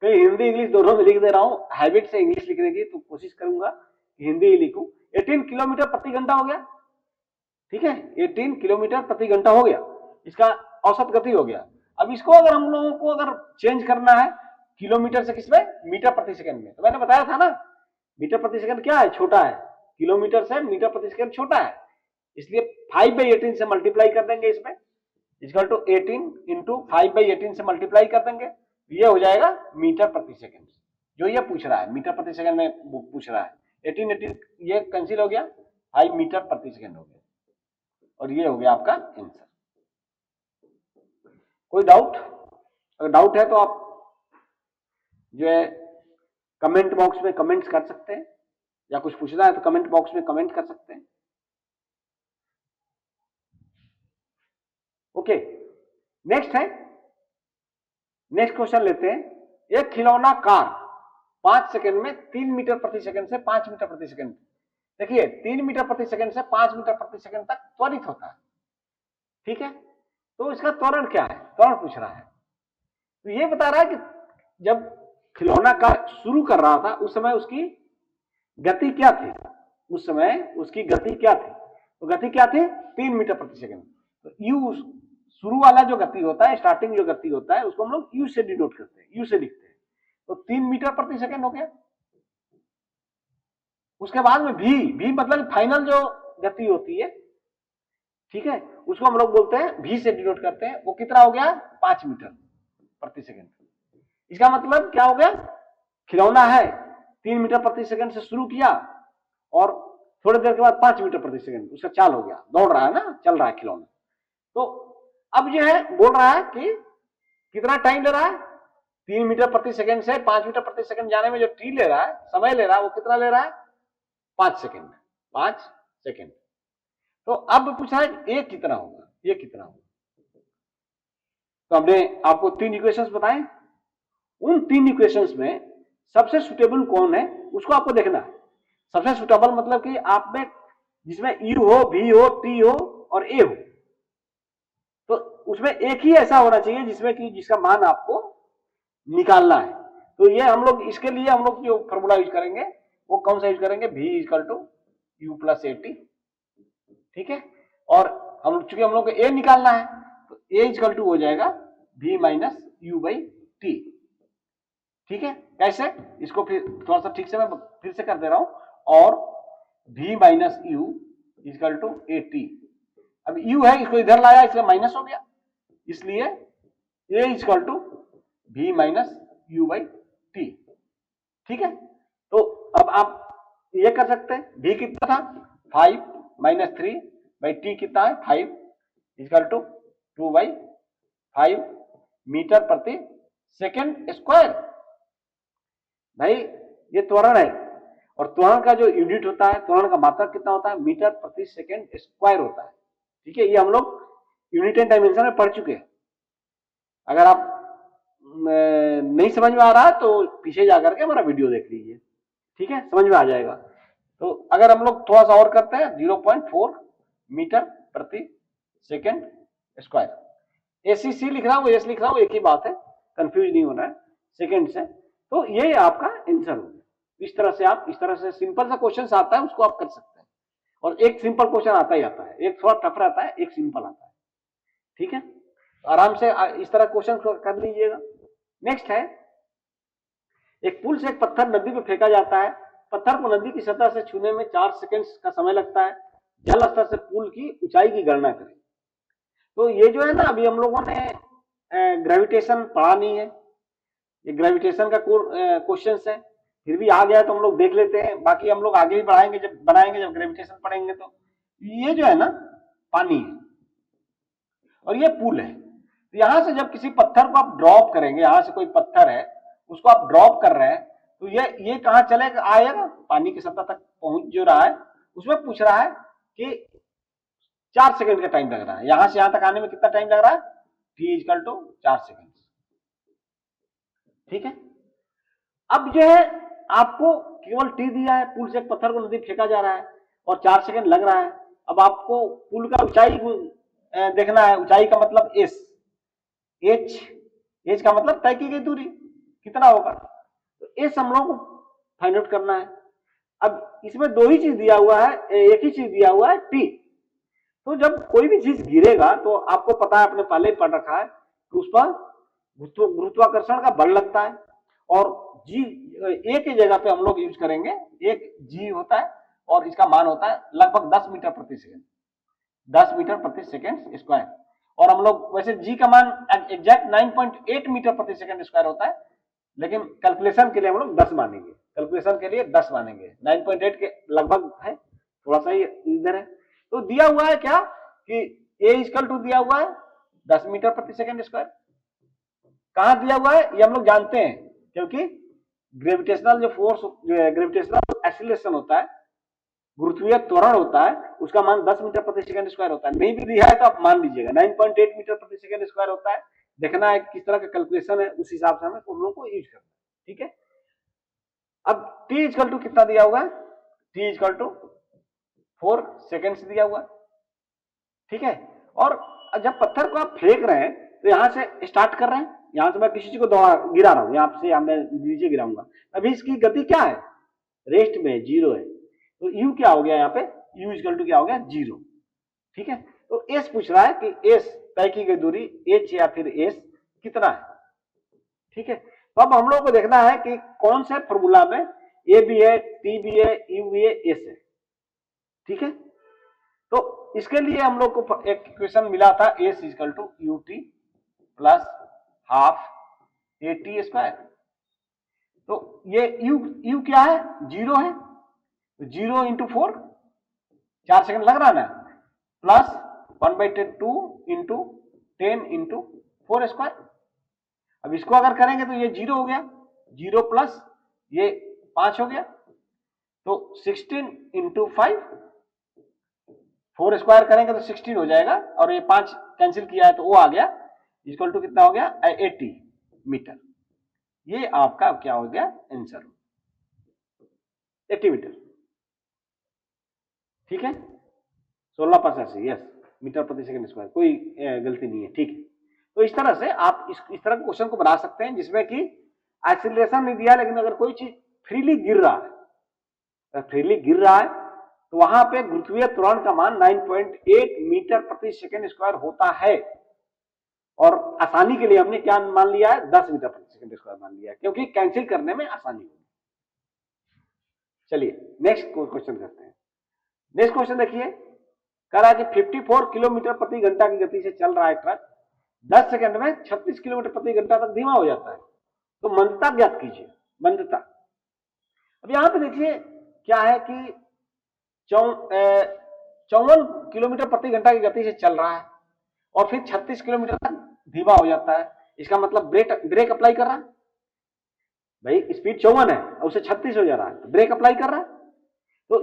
तो हिंदी इंग्लिश दोनों में लिख दे रहा हूं, हैबिट से इंग्लिश लिखने की तो कोशिश करूंगा कि हिंदी ही लिखूं। 18 किलोमीटर प्रति घंटा हो गया, ठीक है, 18 किलोमीटर प्रति घंटा हो गया, इसका औसत गति हो गया। अब इसको अगर हम लोगों को अगर चेंज करना है किलोमीटर से किसमें, मीटर प्रति सेकंड में, तो मैंने बताया था ना मीटर प्रति सेकंड क्या है, छोटा है, किलोमीटर से मीटर प्रति सेकंड छोटा है, इसलिए 5/18 से मल्टीप्लाई कर देंगे इसमें, इक्वल टू 18 इंटू 5/18 से मल्टीप्लाई कर देंगे, ये हो जाएगा मीटर प्रति सेकंड। जो ये पूछ रहा है मीटर प्रति सेकंड में पूछ रहा है, 18 ये कैंसिल हो गया, 5 मीटर प्रति सेकंड हो गया, और ये हो गया आपका आंसर। कोई डाउट? अगर डाउट है तो आप जो है कमेंट बॉक्स में कमेंट्स कर सकते हैं, या कुछ पूछना है तो कमेंट बॉक्स में कमेंट कर सकते हैं। ओके, नेक्स्ट है, नेक्स्ट क्वेश्चन लेते हैं। एक खिलौना कार 5 सेकंड में 3 मीटर प्रति सेकंड से 5 मीटर प्रति सेकंड, देखिए 3 मीटर प्रति सेकंड से 5 मीटर प्रति सेकंड तक त्वरित होता है, ठीक है। तो इसका त्वरण क्या है, त्वरण पूछ रहा है। तो ये बता रहा है कि जब खिलौना कार शुरू कर रहा था उस समय उसकी गति क्या थी, उस समय उसकी गति क्या थी, तो गति क्या थी, 3 मीटर प्रति सेकंड। तो यू शुरू वाला जो गति होता है, स्टार्टिंग जो गति होता है, उसको हम लोग यू से डिनोट करते हैं, यू से लिखते हैं। तो 3 मीटर प्रति सेकंड हो गया। उसके बाद में भी मतलब फाइनल जो गति होती है, ठीक है, उसको हम लोग बोलते हैं भी से डिनोट करते हैं। वो कितना हो गया, 5 मीटर प्रति सेकंड। इसका मतलब क्या हो गया, खिलौना है 3 मीटर प्रति सेकंड से शुरू किया और थोड़ी देर के बाद 5 मीटर प्रति सेकंड उसका चाल हो गया, दौड़ रहा है ना, चल रहा है खिलौना। तो अब जो है बोल रहा है कि कितना टाइम ले रहा है, 3 मीटर प्रति सेकंड से 5 मीटर प्रति सेकंड जाने में जो टी ले रहा है, समय ले रहा है, वो कितना ले रहा है, 5 सेकंड, 5 सेकंड। तो अब पूछा है ए कितना होगा, ये कितना होगा। तो हमने आपको 3 इक्वेशंस बताए, उन 3 इक्वेशंस में सबसे सुटेबल कौन है उसको आपको देखना है। सबसे सुटेबल मतलब कि आप में जिसमें यू हो, भी हो, टी हो और ए हो, तो उसमें एक ही ऐसा होना चाहिए जिसमें कि जिसका मान आपको निकालना है। तो ये हम लोग इसके लिए हम लोग जो फॉर्मूला यूज करेंगे वो कौन सा यूज करेंगे, v equal to u plus a t, ठीक है। और हम चूंकि हम लोग को ए निकालना है तो ए इक्वल टू हो जाएगा v minus u by t, ठीक है। कैसे, इसको फिर थोड़ा सा ठीक से मैं फिर से कर दे रहा हूं, और v minus u equal to a t. अब u है, इसको इधर लाया इसलिए माइनस हो गया, इसलिए a equal to v minus u by t, ठीक है। तो अब आप ये कर सकते हैं, v कितना था 5 माइनस 3 बाई टी कितना है 5 इक्वल टू 2/5 मीटर प्रति सेकेंड स्क्वायर। भाई ये त्वरण है, और त्वरण का जो यूनिट होता है, त्वरण का मात्रक कितना होता है, मीटर प्रति सेकेंड स्क्वायर होता है, ठीक है। ये हम लोग यूनिट एंड डायमेंशन में पढ़ चुके हैं। अगर आप नहीं समझ में आ रहा है तो पीछे जाकर के हमारा वीडियो देख लीजिए, ठीक है, समझ में आ जाएगा। तो अगर हम लोग थोड़ा सा और करते हैं, 0.4 मीटर प्रति सेकेंड स्क्वायर। एसीसी लिख रहा हूं, एस लिख रहा हूं, एक ही बात है, कंफ्यूज नहीं होना है सेकेंड से। तो ये आपका आंसर होगा। इस तरह से आप, इस तरह से सिंपल सा क्वेश्चन आता है उसको आप कर सकते हैं, और एक सिंपल क्वेश्चन आता ही आता है, एक थोड़ा टफ रहता है, एक सिंपल आता है, ठीक है। आराम से इस तरह क्वेश्चन कर लीजिएगा। नेक्स्ट है, एक पुल से एक पत्थर नदी में फेंका जाता है, पत्थर को नदी की सतह से छूने में 4 सेकंड का समय लगता है, जल स्तर से पुल की ऊंचाई की गणना करें। तो ये जो है ना, अभी हम लोगों ने ग्रेविटेशन पढ़ा नहीं है, ये ग्रेविटेशन का क्वेश्चन है, फिर भी आ गया तो हम लोग देख लेते हैं, बाकी हम लोग आगे भी बढ़ाएंगे, जब बनाएंगे, जब ग्रेविटेशन पढ़ेंगे। तो ये जो है ना पानी है और ये पुल है। तो यहां से जब किसी पत्थर को आप ड्रॉप करेंगे, यहां से कोई पत्थर है उसको आप ड्रॉप कर रहे हैं, तो ये कहां चलेगा, आएगा पानी की सतह तक पहुंच जो रहा है, उसमें पूछ रहा है कि 4 सेकंड का टाइम लग रहा है, यहां से यहां तक आने में कितना टाइम लग रहा है, t इक्वल टू 4 सेकंड, ठीक है। अब जो है आपको केवल t दिया है, पुल से एक पत्थर को नदी फेंका जा रहा है और 4 सेकंड लग रहा है। अब आपको पुल का ऊंचाई देखना है, ऊंचाई का मतलब s, h का मतलब तय की गई दूरी कितना होगा, तो s हम लोग को फाइंड आउट करना है। अब इसमें दो ही चीज दिया हुआ है, एक ही चीज दिया हुआ है t। तो जब कोई भी चीज गिरेगा तो आपको पता है, आपने पहले ही पढ़ रखा है कि उस पर गुरुत्वाकर्षण का बल लगता है, और जी ए की जगह पे हम लोग यूज करेंगे, एक जी होता है और इसका मान होता है लगभग 10 मीटर प्रति सेकंड, 10 मीटर प्रति सेकंड स्क्वायर। और हम लोग वैसे जी का मान एग्जैक्ट 9.8 मीटर प्रति सेकंड स्क्वायर होता है, लेकिन कैलकुलेशन के लिए हम लोग 10 मानेंगे, कैलकुलेशन के लिए 10 मानेंगे, 9.8 के लगभग है, थोड़ा सा ही इधर है। तो दिया हुआ है क्या कि ए इक्वल टू दिया हुआ है 10 मीटर प्रति सेकंड स्क्वायर। कहां दिया हुआ है ये हम लोग जानते हैं, क्योंकि ग्रेविटेशनल जो फोर्स, ग्रेविटेशनल एक्सीलरेशन होता है, गुरुत्वीय त्वरण होता है, उसका मान 10 मीटर प्रति सेकंड स्क्वायर होता है। नहीं भी दिया है तो आप मान लीजिएगा 9.8 मीटर प्रति सेकंड स्क्वायर होता है। देखना है किस तरह का कैलकुलेशन है, उस हिसाब से हमें उन लोगों को यूज करना है, ठीक है। अब t इक्वल टू कितना दिया हुआ है, t इक्वल टू 4 सेकेंड्स दिया हुआ है, ठीक है। और जब पत्थर को आप फेंक रहे हैं तो यहां से स्टार्ट कर रहे हैं, यहां से मैं किसी चीज को गिरा रहा हूं, यहां से मैं नीचे गिराऊंगा, अभी इसकी गति क्या है, रेस्ट में 0 है, तो u क्या हो गया यहाँ पे, u इक्वल टू क्या हो गया 0, ठीक है। तो s पूछ रहा है कि s तय की गई दूरी h या फिर s कितना है, ठीक है। तो अब हम लोग को देखना है कि कौन से फॉर्मूला में a भी है, t भी है, u भी है, s है, ठीक है। तो इसके लिए हम लोग को एक इक्वेशन मिला था s equal to ut plus half at square. तो ये u क्या है, 0 है, 0 इंटू 4, 4 सेकंड लग रहा है ना, प्लस 1/2 इंटू 10 इंटू 4 स्क्वायर। अब इसको अगर करेंगे तो ये 0 हो गया, 0 प्लस ये 5 हो गया, तो 16 इंटू 5, 4 स्क्वायर करेंगे तो 16 हो जाएगा, और ये 5 कैंसिल किया है तो वो आ गया, इक्वल टू कितना हो गया 80 मीटर। ये आपका क्या हो गया आंसर, 80 मीटर, ठीक है, 1685 यस मीटर प्रति सेकंड स्क्वायर, कोई गलती नहीं है, ठीक है। तो इस तरह से आप इस तरह के क्वेश्चन को बना सकते हैं जिसमें कि एक्सीलरेशन नहीं दिया, लेकिन अगर कोई चीज फ्रीली गिर रहा है, फ्रीली गिर रहा है तो वहां पे गुरुत्वीय त्वरण का मान 9.8 मीटर प्रति सेकंड स्क्वायर होता है, और आसानी के लिए हमने क्या मान लिया है, 10 मीटर प्रति सेकंड स्क्वायर मान लिया है, क्योंकि कैंसिल करने में आसानी होगी। चलिए नेक्स्ट क्वेश्चन करते हैं। नेक्स्ट क्वेश्चन देखिए, कह रहा है कि 54 किलोमीटर प्रति घंटा की गति से चल रहा है ट्रक, 10 सेकंड में 36 किलोमीटर प्रति घंटा तक धीमा हो जाता है, तो मंदता ज्ञात कीजिए, मंदता। अब यहां पे देखिए क्या है कि 54 किलोमीटर प्रति घंटा की गति से चल रहा है और फिर 36 किलोमीटर तक धीमा हो जाता है, इसका मतलब ब्रेक अप्लाई कर रहा है, भाई स्पीड 54 है और उसे 36 हो जा रहा है, तो ब्रेक अप्लाई कर रहा है। तो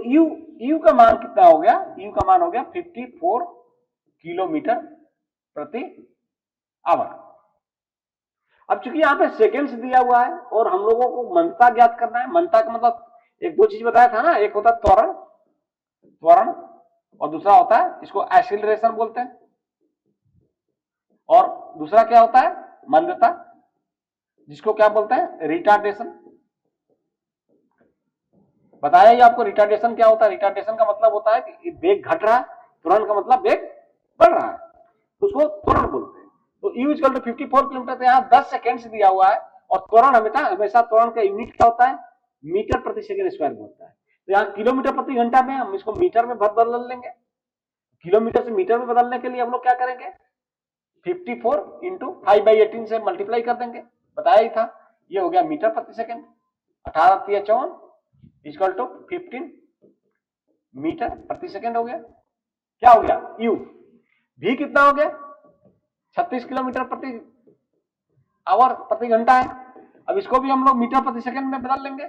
u का मान कितना हो गया, u का मान हो गया 54 किलोमीटर प्रति आवर। अब चूंकि यहाँ पे सेकेंड्स दिया हुआ है और हम लोगों को मंदता ज्ञात करना है, मंदता का मतलब एक दो चीज बताया था ना, एक होता है त्वरण, त्वरण, और दूसरा होता है इसको एक्सीलरेशन बोलते हैं, और दूसरा क्या होता है मंदता, जिसको क्या बोलते हैं रिटार्डेशन। बताया ही आपको रिटार्डेशन क्या होता है, रिटार्डेशन का मतलब होता है कि वेग घट रहा है, त्वरण का मतलब वेग बढ़ रहा है, तो उसको त्वरण बोलते हैं। तो u इक्वल टू 54 किलोमीटर, तो यहाँ 10 सेकेंड दिया हुआ है, और त्वरण हमेशा त्वरण का यूनिट क्या होता है, मीटर प्रति सेकेंड स्क्वायर होता है। तो यहाँ किलोमीटर प्रति घंटा में हम इसको मीटर में बदल लेंगे, किलोमीटर से मीटर में बदलने के लिए हम लोग क्या करेंगे 54 इंटू 5/18 से मल्टीप्लाई कर देंगे, बताया ही था, ये हो गया मीटर प्रति सेकेंड, 18 54 इक्वल टू 15 मीटर प्रति सेकेंड हो गया। क्या हो गया u भी कितना हो गया 36 किलोमीटर प्रति आवर प्रति घंटा है। अब इसको भी हम लोग मीटर प्रति सेकेंड में बदल लेंगे,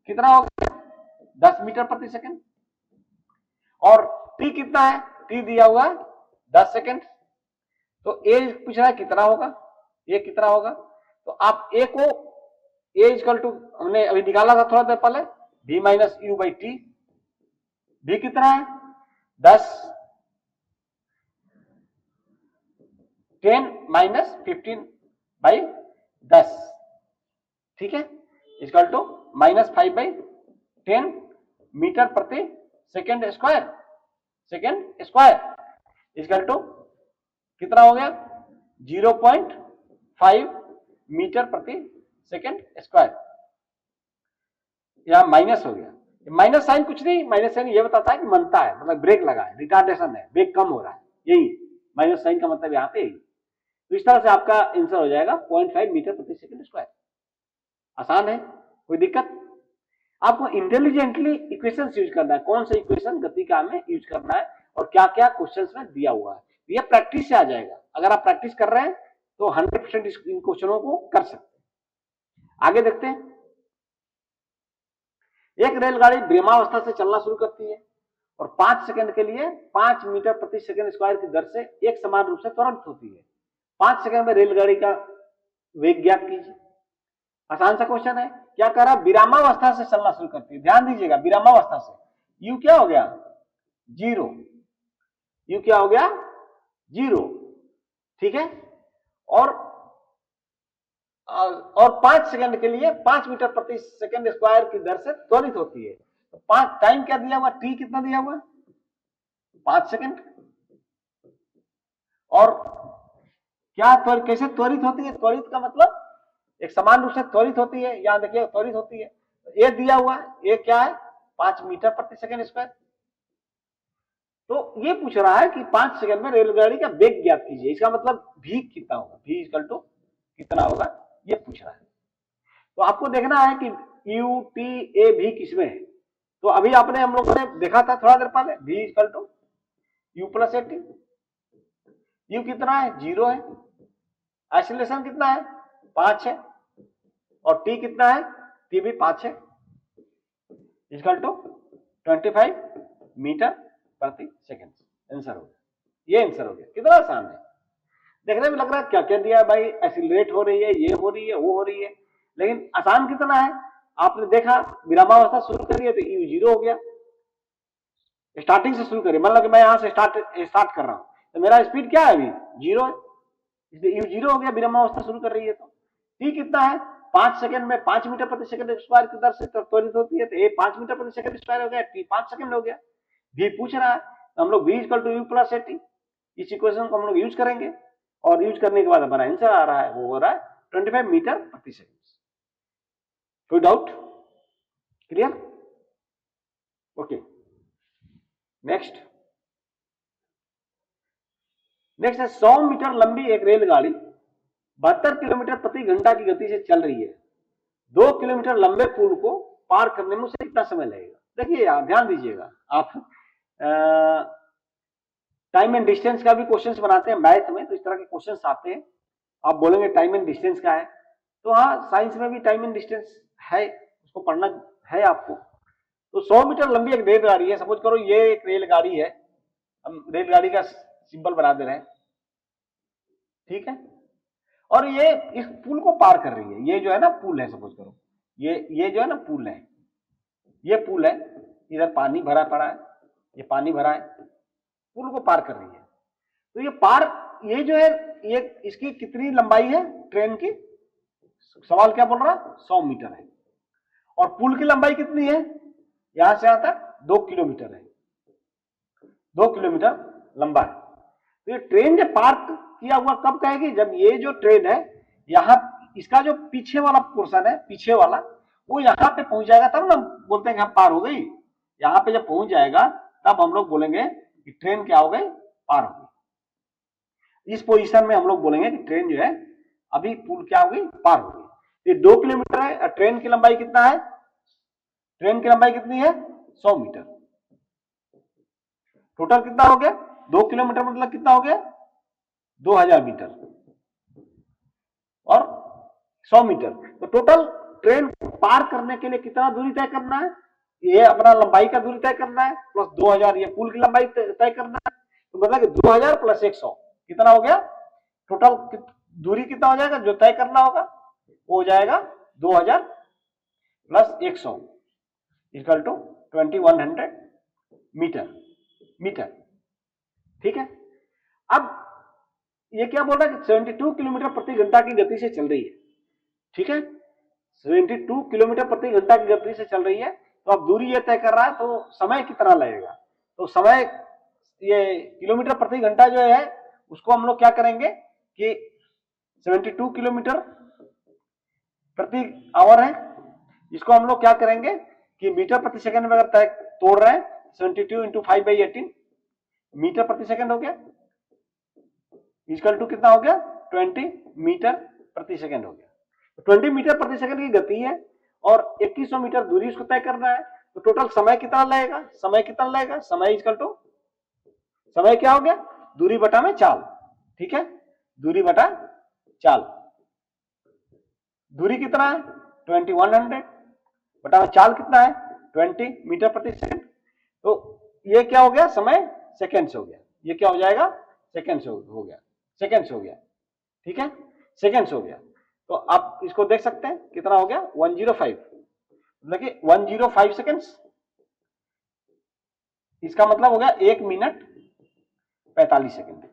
कितना हो गया 10 मीटर प्रति सेकेंड। और t कितना है, t दिया हुआ है 10 सेकेंड, तो a पूछ रहा है कितना होगा, a कितना होगा, तो आप a को a इक्वल टू हमने अभी निकाला था थोड़ा देर पहले v minus u by t, v कितना है 10, 10 माइनस 15 बाई 10, ठीक है, इक्वल टू -5/10 मीटर प्रति second square, second square equal to कितना हो गया 0.5 मीटर प्रति सेकेंड स्क्वायर। यहां माइनस हो गया, माइनस साइन कुछ नहीं, माइनस साइन ये बताता है कि मनता है, मतलब ब्रेक लगा है, रिटार्डेशन है, ब्रेक कम हो रहा है, यही माइनस साइन का मतलब यहाँ पे। तो इस तरह से आपका आंसर हो जाएगा 0.5 मीटर प्रति सेकेंड स्क्वायर। आसान है, कोई दिक्कत? आपको इंटेलिजेंटली इक्वेशन यूज करना है, कौन सा इक्वेशन गति का में यूज करना है और क्या क्या क्वेश्चन में दिया हुआ है, ये प्रैक्टिस से आ जाएगा। अगर आप प्रैक्टिस कर रहे हैं तो 100% इन क्वेश्चनों को कर सकते हैं। आगे देखते हैं। एक रेलगाड़ी विरामावस्था से चलना शुरू करती है और 5 सेकंड के लिए 5 मीटर प्रति सेकंड स्क्वायर की दर से एक समान रूप से त्वरित होती है। 5 सेकंड में रेलगाड़ी का वेग ज्ञात कीजिए। आसान सा क्वेश्चन है। क्या कर रहा है? विरामावस्था से चलना शुरू करती है, ध्यान दीजिएगा, विरामावस्था से। यू क्या हो गया? जीरो। यू क्या हो गया? जीरो। ठीक है। और 5 सेकंड के लिए 5 मीटर प्रति सेकंड स्क्वायर की दर से त्वरित होती है। तो 5 टाइम क्या दिया हुआ? टी कितना दिया हुआ? 5 सेकंड। और क्या त्वरित, कैसे त्वरित होती है? त्वरित का मतलब एक समान रूप से त्वरित होती है। यहां देखिए त्वरित होती है। ए दिया हुआ है, ए क्या है? 5 मीटर प्रति सेकंड स्क्वायर। तो ये पूछ रहा है कि 5 सेकंड में रेलगाड़ी का वेग ज्ञात कीजिए। इसका मतलब भी कितना होगा? भी इक्वल टू कितना होगा, ये पूछ रहा है। तो आपको देखना है कि यू टी ए भी किसमें है। तो अभी आपने, हम लोगों ने देखा था थोड़ा देर पहले, भी equal to u plus a t. U कितना है? जीरो है। आइसोलेशन कितना है? 5 है। और टी कितना है? टी भी 5 है। इक्वल टू 25 मीटर प्रति सेकंड। आंसर हो गया। ये आंसर हो गया। कितना आसान है। देखने में लग रहा है क्या क्या दिया है भाई, एक्सीलरेट हो रही है, ये हो रही है, वो हो रही है, लेकिन आसान कितना है। आपने देखा विरामावस्था शुरू करी है तो यू जीरो हो गया। स्टार्टिंग से शुरू करिए, मतलब कि मैं यहां से स्टार्ट कर रहा हूं तो मेरा स्पीड क्या है? अभी जीरो है, इसलिए यू जीरो हो गया। विरामावस्था शुरू कर रही है तो टी कितना है? 5 सेकंड में 5 मीटर प्रति सेकंड स्क्वायर की दर से त्वरित होती है। तो ए 5 मीटर प्रति सेकंड स्क्वायर हो गया, टी 5 सेकंड हो गया। भी पूछ रहा है तो हम लोग v equal to u plus a t, इस इक्वेशन को हम लोग यूज करेंगे और यूज करने के बाद हमारा आंसर आ रहा है, वो हो रहा है 25 मीटर प्रति सेकंड। कोई डाउट? क्लियर? ओके। नेक्स्ट है 100 मीटर लंबी एक रेलगाड़ी 72 किलोमीटर प्रति घंटा की गति से चल रही है। 2 किलोमीटर लंबे पुल को पार करने में उसे कितना समय लगेगा? देखिए यार, ध्यान दीजिएगा आप, टाइम एंड डिस्टेंस का भी क्वेश्चंस बनाते हैं मैथ में, तो इस तरह के क्वेश्चंस आते हैं। आप बोलेंगे टाइम एंड डिस्टेंस का है, तो हाँ, साइंस में भी टाइम एंड डिस्टेंस है, उसको पढ़ना है आपको। तो 100 मीटर लंबी एक रेलगाड़ी है, सपोज करो ये एक रेलगाड़ी है, हम रेलगाड़ी का सिंबल बना दे रहे हैं, ठीक है। और ये इस पुल को पार कर रही है। ये जो है ना पुल है, सपोज करो ये जो है ना पुल है, ये पुल है, इधर पानी भरा पड़ा है, ये पानी भरा है, पुल को पार कर रही है। तो ये पार, ये जो है, ये इसकी कितनी लंबाई है ट्रेन की? सवाल क्या बोल रहा है? 100 मीटर है। और पुल की लंबाई कितनी है? यहां से यहां तक 2 किलोमीटर है, 2 किलोमीटर लंबा है। तो ये ट्रेन जब पार किया हुआ कब कहेगी? जब ये जो ट्रेन है, यहां इसका जो पीछे वाला पोर्शन है, पीछे वाला, वो यहां पे पहुंच जाएगा, तब ना बोलते हैं कि हम पार हो गई। यहां पे जब पहुंच जाएगा तब हम लोग बोलेंगे कि ट्रेन क्या हो गई? पार हो गई। इस पोजीशन में हम लोग बोलेंगे कि ट्रेन जो है अभी पुल क्या हो गई? पार हो गई। ये 2 किलोमीटर है। ट्रेन की लंबाई कितना है? ट्रेन की लंबाई कितनी है? 100 मीटर। टोटल कितना हो गया? 2 किलोमीटर मतलब कितना हो गया? 2000 मीटर और 100 मीटर। तो टोटल ट्रेन पार करने के लिए कितना दूरी तय करना है? ये अपना लंबाई का दूरी तय करना है, प्लस 2000 ये पुल की लंबाई तय करना है। तो मतलब कि 2000 प्लस 100 कितना हो गया? टोटल दूरी कितना हो जाएगा जो तय करना होगा? वो हो जाएगा 2000 प्लस 100 इक्वल टू 2100 मीटर। ठीक है। अब ये क्या बोल रहा है कि 72 किलोमीटर प्रति घंटा की गति से चल रही है, ठीक है। 72 किलोमीटर प्रति घंटा की गति से चल रही है। तो अब दूरी ये तय कर रहा है, तो समय कितना लगेगा? तो समय, ये किलोमीटर प्रति घंटा जो है उसको हम लोग क्या करेंगे कि 72 किलोमीटर प्रति आवर है। इसको हम लोग क्या करेंगे कि मीटर प्रति सेकंड में अगर तोड़ रहे हैं 72 इंटू 5/18 मीटर प्रति सेकंड हो गया, इक्वल टू कितना हो गया 20 मीटर प्रति सेकंड हो गया। 20 मीटर प्रति सेकंड की गति है और 2100 मीटर दूरी उसको तय करना है, तो टोटल समय कितना लगेगा, समय इक्वल टू समय क्या हो गया दूरी बटा में चाल, ठीक है, दूरी बटा चाल। दूरी कितना है 2100 बटा में चाल कितना है 20 मीटर प्रति सेकंड, तो ये क्या हो गया समय सेकंड्स हो गया, ये क्या हो जाएगा सेकंड्स हो गया, ठीक है, सेकंड्स हो गया। तो आप इसको देख सकते हैं कितना हो गया 105, मतलब कि 105 सेकंड्स, इसका मतलब हो गया 1 मिनट 45 सेकंड।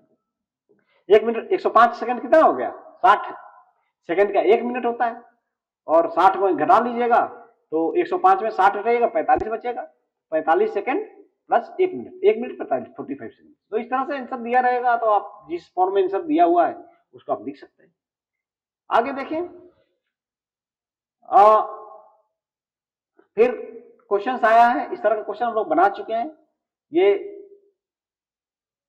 1 मिनट 105 सेकंड कितना हो गया 60 सेकंड का 1 मिनट होता है, और 60 को घटा लीजिएगा तो 105 में 60 रहेगा 45 बचेगा, 45 second plus 1 minute, 1 minute 45 second. तो इस तरह से आंसर दिया रहेगा, तो आप जिस फॉर्म में आंसर दिया हुआ है उसको आप लिख सकते हैं। आगे देखिए, फिर क्वेश्चन आया है, इस तरह का क्वेश्चन हम लोग बना चुके हैं, ये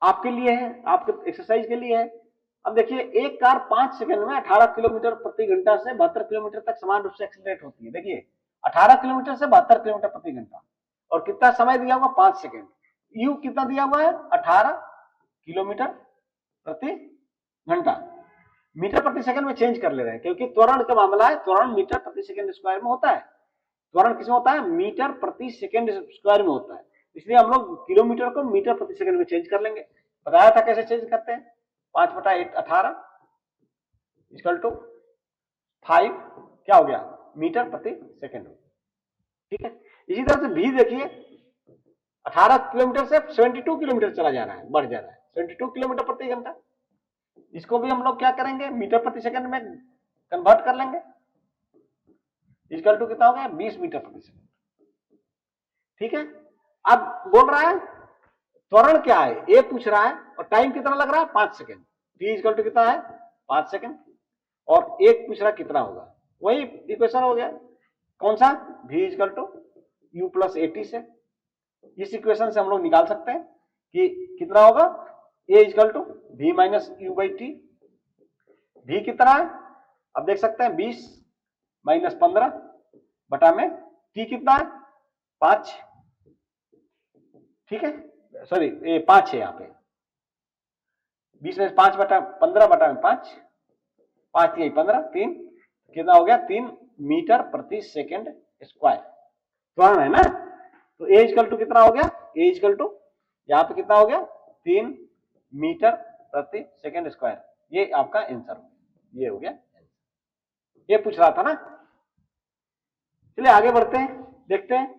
आपके लिए है, आपके एक्सरसाइज के लिए है। अब देखिए, एक कार 5 सेकंड में 18 किलोमीटर प्रति घंटा से 72 किलोमीटर तक समान रूप से एक्सीलरेट होती है। देखिए 18 किलोमीटर से 72 किलोमीटर प्रति घंटा, और कितना समय दिया हुआ 5 सेकंड। यू कितना दिया हुआ है 18 किलोमीटर प्रति घंटा, मीटर प्रति सेकंड में चेंज कर ले रहे हैं क्योंकि त्वरण का मामला है, त्वरण मीटर प्रति सेकंड स्क्वायर में होता है, त्वरण किसमें होता है मीटर प्रति सेकंड स्क्वायर में होता है, इसलिए हम लोग किलोमीटर को मीटर प्रति सेकंड में चेंज कर लेंगे। बताया था कैसे चेंज करते हैं, 5/18 इक्वल टू 5 क्या हो गया मीटर प्रति सेकंड, ठीक है। इसी तरह से भी देखिए 18 किलोमीटर से 72 किलोमीटर चला जा रहा है, बढ़ जा रहा है 72 किलोमीटर प्रति घंटा, इसको भी हम लोग क्या करेंगे मीटर प्रति सेकंड में कन्वर्ट कर लेंगे, इक्वल टू कितना हो गया 20 मीटर प्रति सेकंड, ठीक है। अब बोल रहा है त्वरण क्या है, ए पूछ रहा है, और टाइम कितना लग रहा है 5 सेकंड, टी इक्वल टू कितना है 5 सेकंड, और एक पूछ रहा कितना होगा, वही इक्वेशन हो गया कौन सा v equal to u plus a t से। इस इक्वेशन से हम लोग निकाल सकते हैं कि कितना होगा a equal to v minus u by t. v कितना है अब देख सकते हैं 20 माइनस 15 बटा में t कितना है 5, ठीक है, सॉरी ये 5 है यहाँ पे, 20 में 5 बटा 15 बटा में 5, 5 यही 15, 3 कितना हो गया 3 मीटर प्रति सेकंड स्क्वायर, त्वरण है ना। तो ए इक्वल टू कितना हो गया, ए इक्वल टू यहाँ पे कितना हो गया 3 मीटर प्रति सेकंड स्क्वायर, ये आपका आंसर हो गया, ये हो गया, ये पूछ रहा था ना। चलिए आगे बढ़ते हैं, देखते हैं।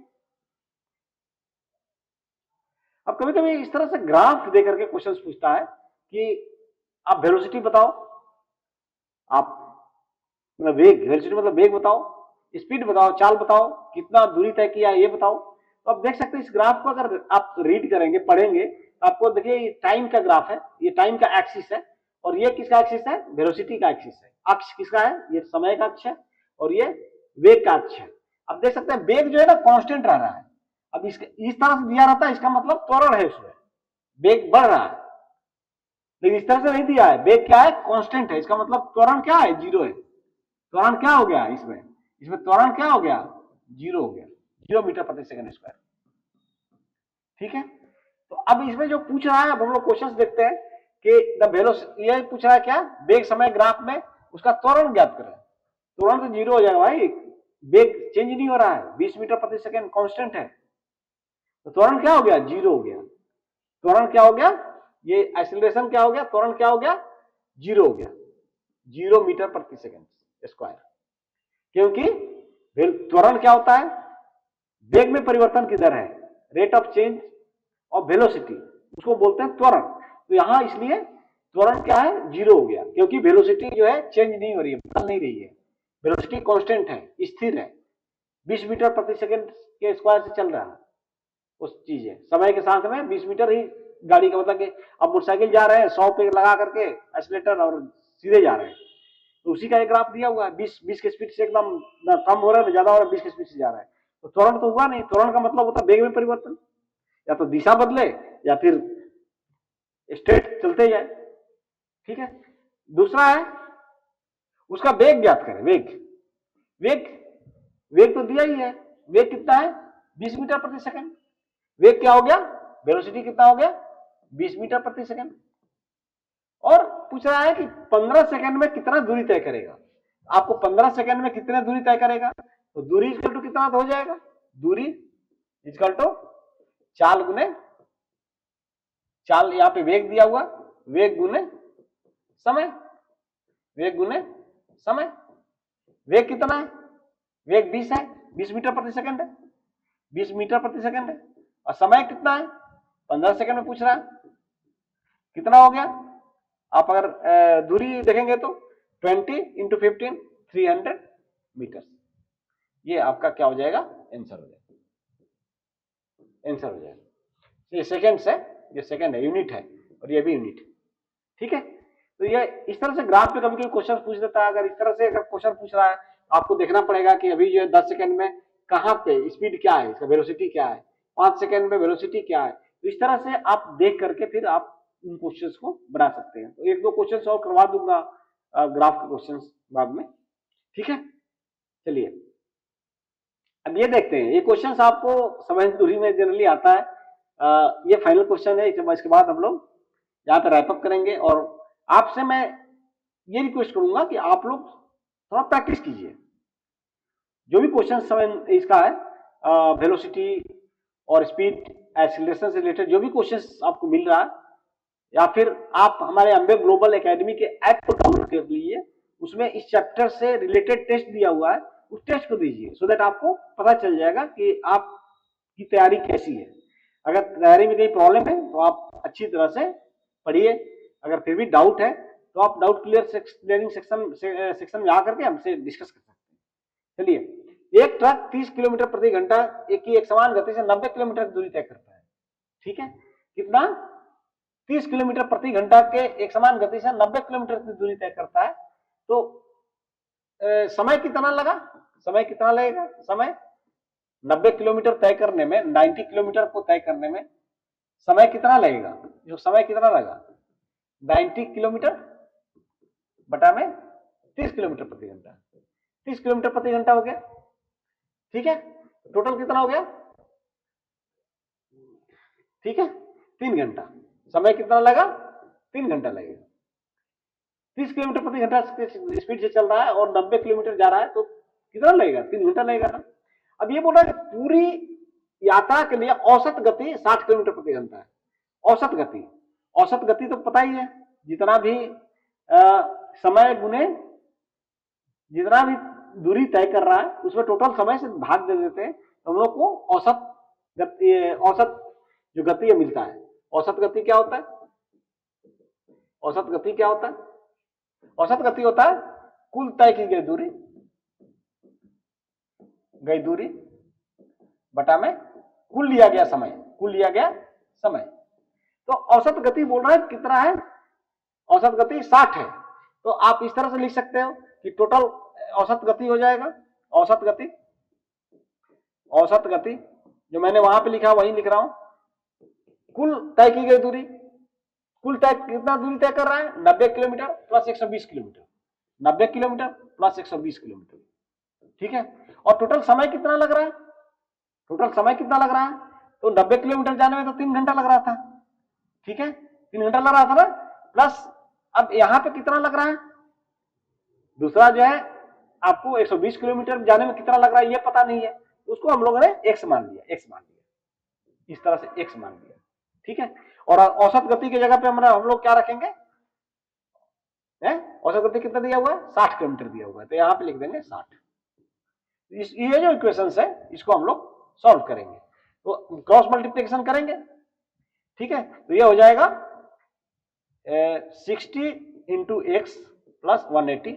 अब कभी कभी इस तरह से ग्राफ दे करके क्वेश्चन पूछता है कि आप वेलोसिटी बताओ, आप मतलब वेग, वेलोसिटी मतलब वेग बताओ, स्पीड बताओ, चाल बताओ, कितना दूरी तय किया ये बताओ। तो आप देख सकते हैं इस ग्राफ को अगर आप रीड करेंगे पढ़ेंगे तो आपको देखिए ये टाइम का ग्राफ है, ये टाइम का एक्सिस है, और ये किसका एक्सिस है वेलोसिटी का एक्सिस है, अक्ष किसका है ये समय का अक्ष है, और ये वेग का अक्ष है। अब देख सकते हैं वेग जो है ना कांस्टेंट रह रहा है, अब इस तरह से दिया रहता है इसका मतलब त्वरण है, उसमें वेग बढ़ रहा है, लेकिन इस तरह से नहीं दिया है, वेग क्या है कांस्टेंट है, इसका मतलब त्वरण क्या है जीरो है, त्वरण क्या हो गया इसमें, इसमें त्वरण क्या हो गया जीरो हो गया, 0 मीटर प्रति सेकंड स्क्वायर, ठीक है। तो अब इसमें जो पूछ रहा है, अब हम लोग क्वेश्चंस देखते हैं कि द वेलोसिटी, ये पूछ रहा है क्या वेग समय ग्राफ में उसका त्वरण ज्ञात करें, त्वरण तो जीरो हो जाएगा भाई, वेग चेंज नहीं हो रहा है, 20 मीटर प्रति सेकंड कांस्टेंट है, तो त्वरण क्या हो गया जीरो हो गया, त्वरण क्या हो गया ये एक्सीलरेशन क्या हो गया, त्वरण क्या हो गया जीरो हो गया, 0 मीटर प्रति सेकंड स्क्वायर, क्योंकि त्वरण क्या होता है वेग में परिवर्तन की दर है, rate of change of velocity, उसको बोलते हैं त्वरण। तो यहां इसलिए त्वरण क्या है जीरो हो गया, क्योंकि वेलोसिटी जो है चेंज नहीं हो रही है, बदल नहीं रही है, वेलोसिटी कांस्टेंट है, स्थिर है, 20 मीटर प्रति सेकंड के स्क्वायर से चल रहा है, उस चीज है समय के साथ में 20 मीटर ही गाड़ी का मतलब कि अब मोटरसाइकिल जा रहे हैं 100 पे लगा करके एक्सीलेटर और सीधे जा रहे हैं, तो उसी का एक ग्राफ दिया हुआ है, 20 के स्पीड से एकदम ना कम हो रहा है ना ज्यादा हो रहा है, 20 के स्पीड से जा रहा है। तो त्वरण तो हुआ नहीं, त्वरण का मतलब होता है वेग में परिवर्तन, या तो दिशा बदले या फिर स्ट्रेट चलते जाए। ठीक है, दूसरा है उसका वेग ज्ञात करें। वेग वेग तो दिया ही है, वेग कितना है 20 मीटर प्रति सेकंड। वेग क्या हो गया, वेलोसिटी कितना हो गया 20 मीटर प्रति सेकंड। और पूछ रहा है कि 15 सेकंड में कितना दूरी तय करेगा। आपको 15 सेकंड में कितने दूरी तय करेगा, तो दूरी इक्वल टू कितना हो जाएगा, दूरी इक्वल टू चाल गुने चाल, यहां पे वेग दिया हुआ, वेग गुने समय, वेग गुने समय। वेग कितना है, वेग 20 है, 20 मीटर प्रति सेकंड है, 20 मीटर प्रति सेकंड है। और समय कितना है 15 सेकंड में पूछ रहा है, कितना हो गया। आप अगर दूरी देखेंगे तो 20 इंटू 15 300 मीटर। ये आपका क्या हो जाएगा, आंसर हो जाएगा, आंसर हो जाएगा। ये सेकंड्स है, ये सेकंड है, यूनिट है, और ये भी यूनिट है। ठीक है, तो ये इस तरह से ग्राफ पे कभी कभी क्वेश्चन पूछ देता है। अगर इस तरह से अगर क्वेश्चन पूछ रहा है, आपको देखना पड़ेगा कि अभी जो 10 सेकंड में कहां पे स्पीड क्या है, इसका वेलोसिटी क्या है, 5 सेकंड में वेलोसिटी क्या है। तो इस तरह से आप देख करके फिर आप इन क्वेश्चंस को बना सकते हैं। तो एक दो क्वेश्चंस और करवा दूंगा ग्राफ के क्वेश्चंस बाद में। ठीक है, चलिए अब ये देखते हैं, ये क्वेश्चंस आपको समय दूरी में जनरली आता है। ये फाइनल क्वेश्चन है, इसके बाद हम लोग यहाँ पे रैप अप करेंगे। और आपसे मैं ये रिक्वेस्ट करूंगा कि आप लोग थोड़ा प्रैक्टिस कीजिए। जो भी क्वेश्चन समय इसका है, वेलोसिटी और स्पीड एक्सीलरेशन से रिलेटेड जो भी क्वेश्चन आपको मिल रहा है, या फिर आप हमारे अंबे ग्लोबल एकेडमी के ऐप को डाउनलोड कर लीजिए, उसमें इस चैप्टर से रिलेटेड टेस्ट दिया हुआ है, उस टेस्ट को दीजिए, सो दैट आपको पता चल जाएगा कि आपकी तैयारी कैसी है। अगर तैयारी में कहीं प्रॉब्लम है तो आप अच्छी तरह से पढ़िए, अगर फिर भी डाउट है तो आप डाउट क्लियरिंग सेक्शन में आकर के हमसे डिस्कस कर सकते हैं। चलिए, एक ट्रक 30 किलोमीटर प्रति घंटा एक समान गति से 90 किलोमीटर दूरी तय करता है। ठीक है, कितना 30 किलोमीटर प्रति घंटा के एक समान गति से 90 किलोमीटर की दूरी तय करता है। तो समय कितना लगा, समय कितना लगेगा, समय 90 किलोमीटर तय करने में, 90 किलोमीटर को तय करने में समय कितना लगेगा, जो समय कितना लगा 90 किलोमीटर बटा में 30 किलोमीटर प्रति घंटा, 30 किलोमीटर प्रति घंटा हो गया। ठीक है, टोटल कितना हो गया, ठीक है 3 घंटा। समय कितना लगा 3 घंटा लगेगा। 30 किलोमीटर प्रति घंटा स्पीड से चल रहा है और 90 किलोमीटर जा रहा है, तो कितना लगेगा 3 घंटा लगेगा ना। अब ये बोल रहा है कि पूरी यात्रा के लिए औसत गति 60 किलोमीटर प्रति घंटा है। औसत गति, औसत गति तो पता ही है, जितना भी समय गुने जितना भी दूरी तय कर रहा है उसमें टोटल समय से भाग दे देते हैं, तो हम लोग को औसत गति, औसत जो गति मिलता है। औसत गति क्या होता है, औसत गति क्या होता है, औसत गति होता है कुल तय की गई दूरी बटा में कुल लिया गया समय, कुल लिया गया समय। तो औसत गति बोल रहा है कितना है, औसत गति 60 है। तो आप इस तरह से लिख सकते हो कि टोटल औसत गति हो जाएगा, औसत गति जो मैंने वहां पे लिखा वही लिख रहा हूं, कुल तय की गई दूरी, कुल तय कितना दूरी तय कर रहा है 90 kilometre plus 120 kilometre, 90 kilometre plus 120 kilometre. ठीक है, और टोटल समय कितना लग रहा है, टोटल समय कितना लग रहा है, तो 90 किलोमीटर जाने में तो 3 घंटा लग रहा था। ठीक है, 3 घंटा लग रहा था ना, प्लस अब यहां पे कितना लग रहा है, दूसरा जो है आपको 120 किलोमीटर जाने में कितना लग रहा है ये पता नहीं है, उसको हम लोगों ने x मान लिया, इस तरह से x मान लिया। ठीक है, और औसत गति की जगह पे हम लोग क्या रखेंगे, औसत गति कितना दिया हुआ है 60 किलोमीटर दिया हुआ है, तो यहां पे लिख देंगे 60। ये जो इक्वेशंस है इसको हम लोग सॉल्व करेंगे, तो क्रॉस मल्टीप्लिकेशन करेंगे। ठीक है, तो ये हो जाएगा 60 इंटू एक्स प्लस 180,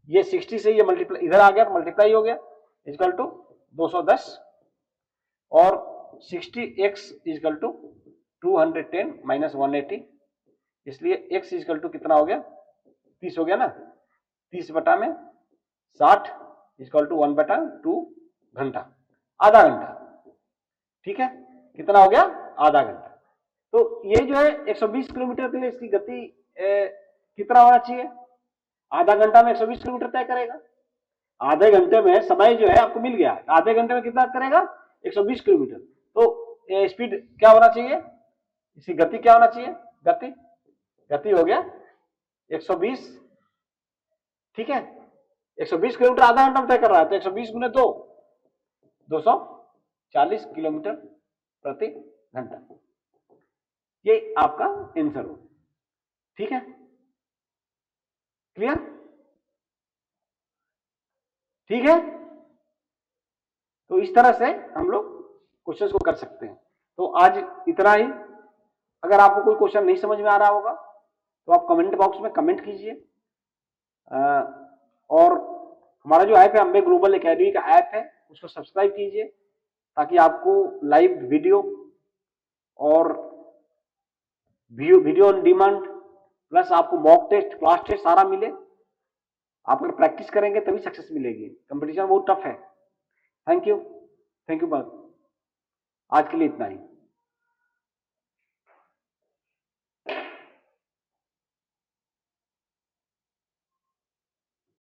ये 60 से ये मल्टीप्लाई इधर आ गया, मल्टीप्लाई हो गया, इक्वल टू 210, और 60x इक्वल टू 210 माइनस 180, इसलिए x इक्वल टू कितना हो गया 30 हो गया ना, 30/60 इक्वल टू 1/2 घंटा, आधा घंटा। ठीक है, कितना हो गया? आधा घंटा। तो ये जो है 120 किलोमीटर के लिए इसकी गति कितना होना चाहिए? आधा घंटा में 120 किलोमीटर तय करेगा। आधे घंटे में समय जो है आपको मिल गया, आधे घंटे में कितना करेगा? 120 किलोमीटर। तो स्पीड क्या होना चाहिए? इसकी गति क्या होना चाहिए? गति हो गया 120। ठीक है, 120 किलोमीटर आधा घंटा में तय कर रहा है, तो 120 गुने 2, 240 किलोमीटर प्रति घंटा। ये आपका आंसर हो। ठीक है, क्लियर? ठीक है, तो इस तरह से हम लोग क्वेश्चंस को कर सकते हैं। तो आज इतना ही। अगर आपको कोई क्वेश्चन नहीं समझ में आ रहा होगा तो आप कमेंट बॉक्स में कमेंट कीजिए। और हमारा जो ऐप है अंबे ग्लोबल एकेडमी का ऐप है, उसको सब्सक्राइब कीजिए ताकि आपको लाइव वीडियो और वीडियो ऑन डिमांड प्लस आपको मॉक टेस्ट, क्लास टेस्ट सारा मिले। आप अगर प्रैक्टिस करेंगे तभी सक्सेस मिलेगी। कंपटीशन बहुत टफ है। Thank you. आज के लिए इतना ही।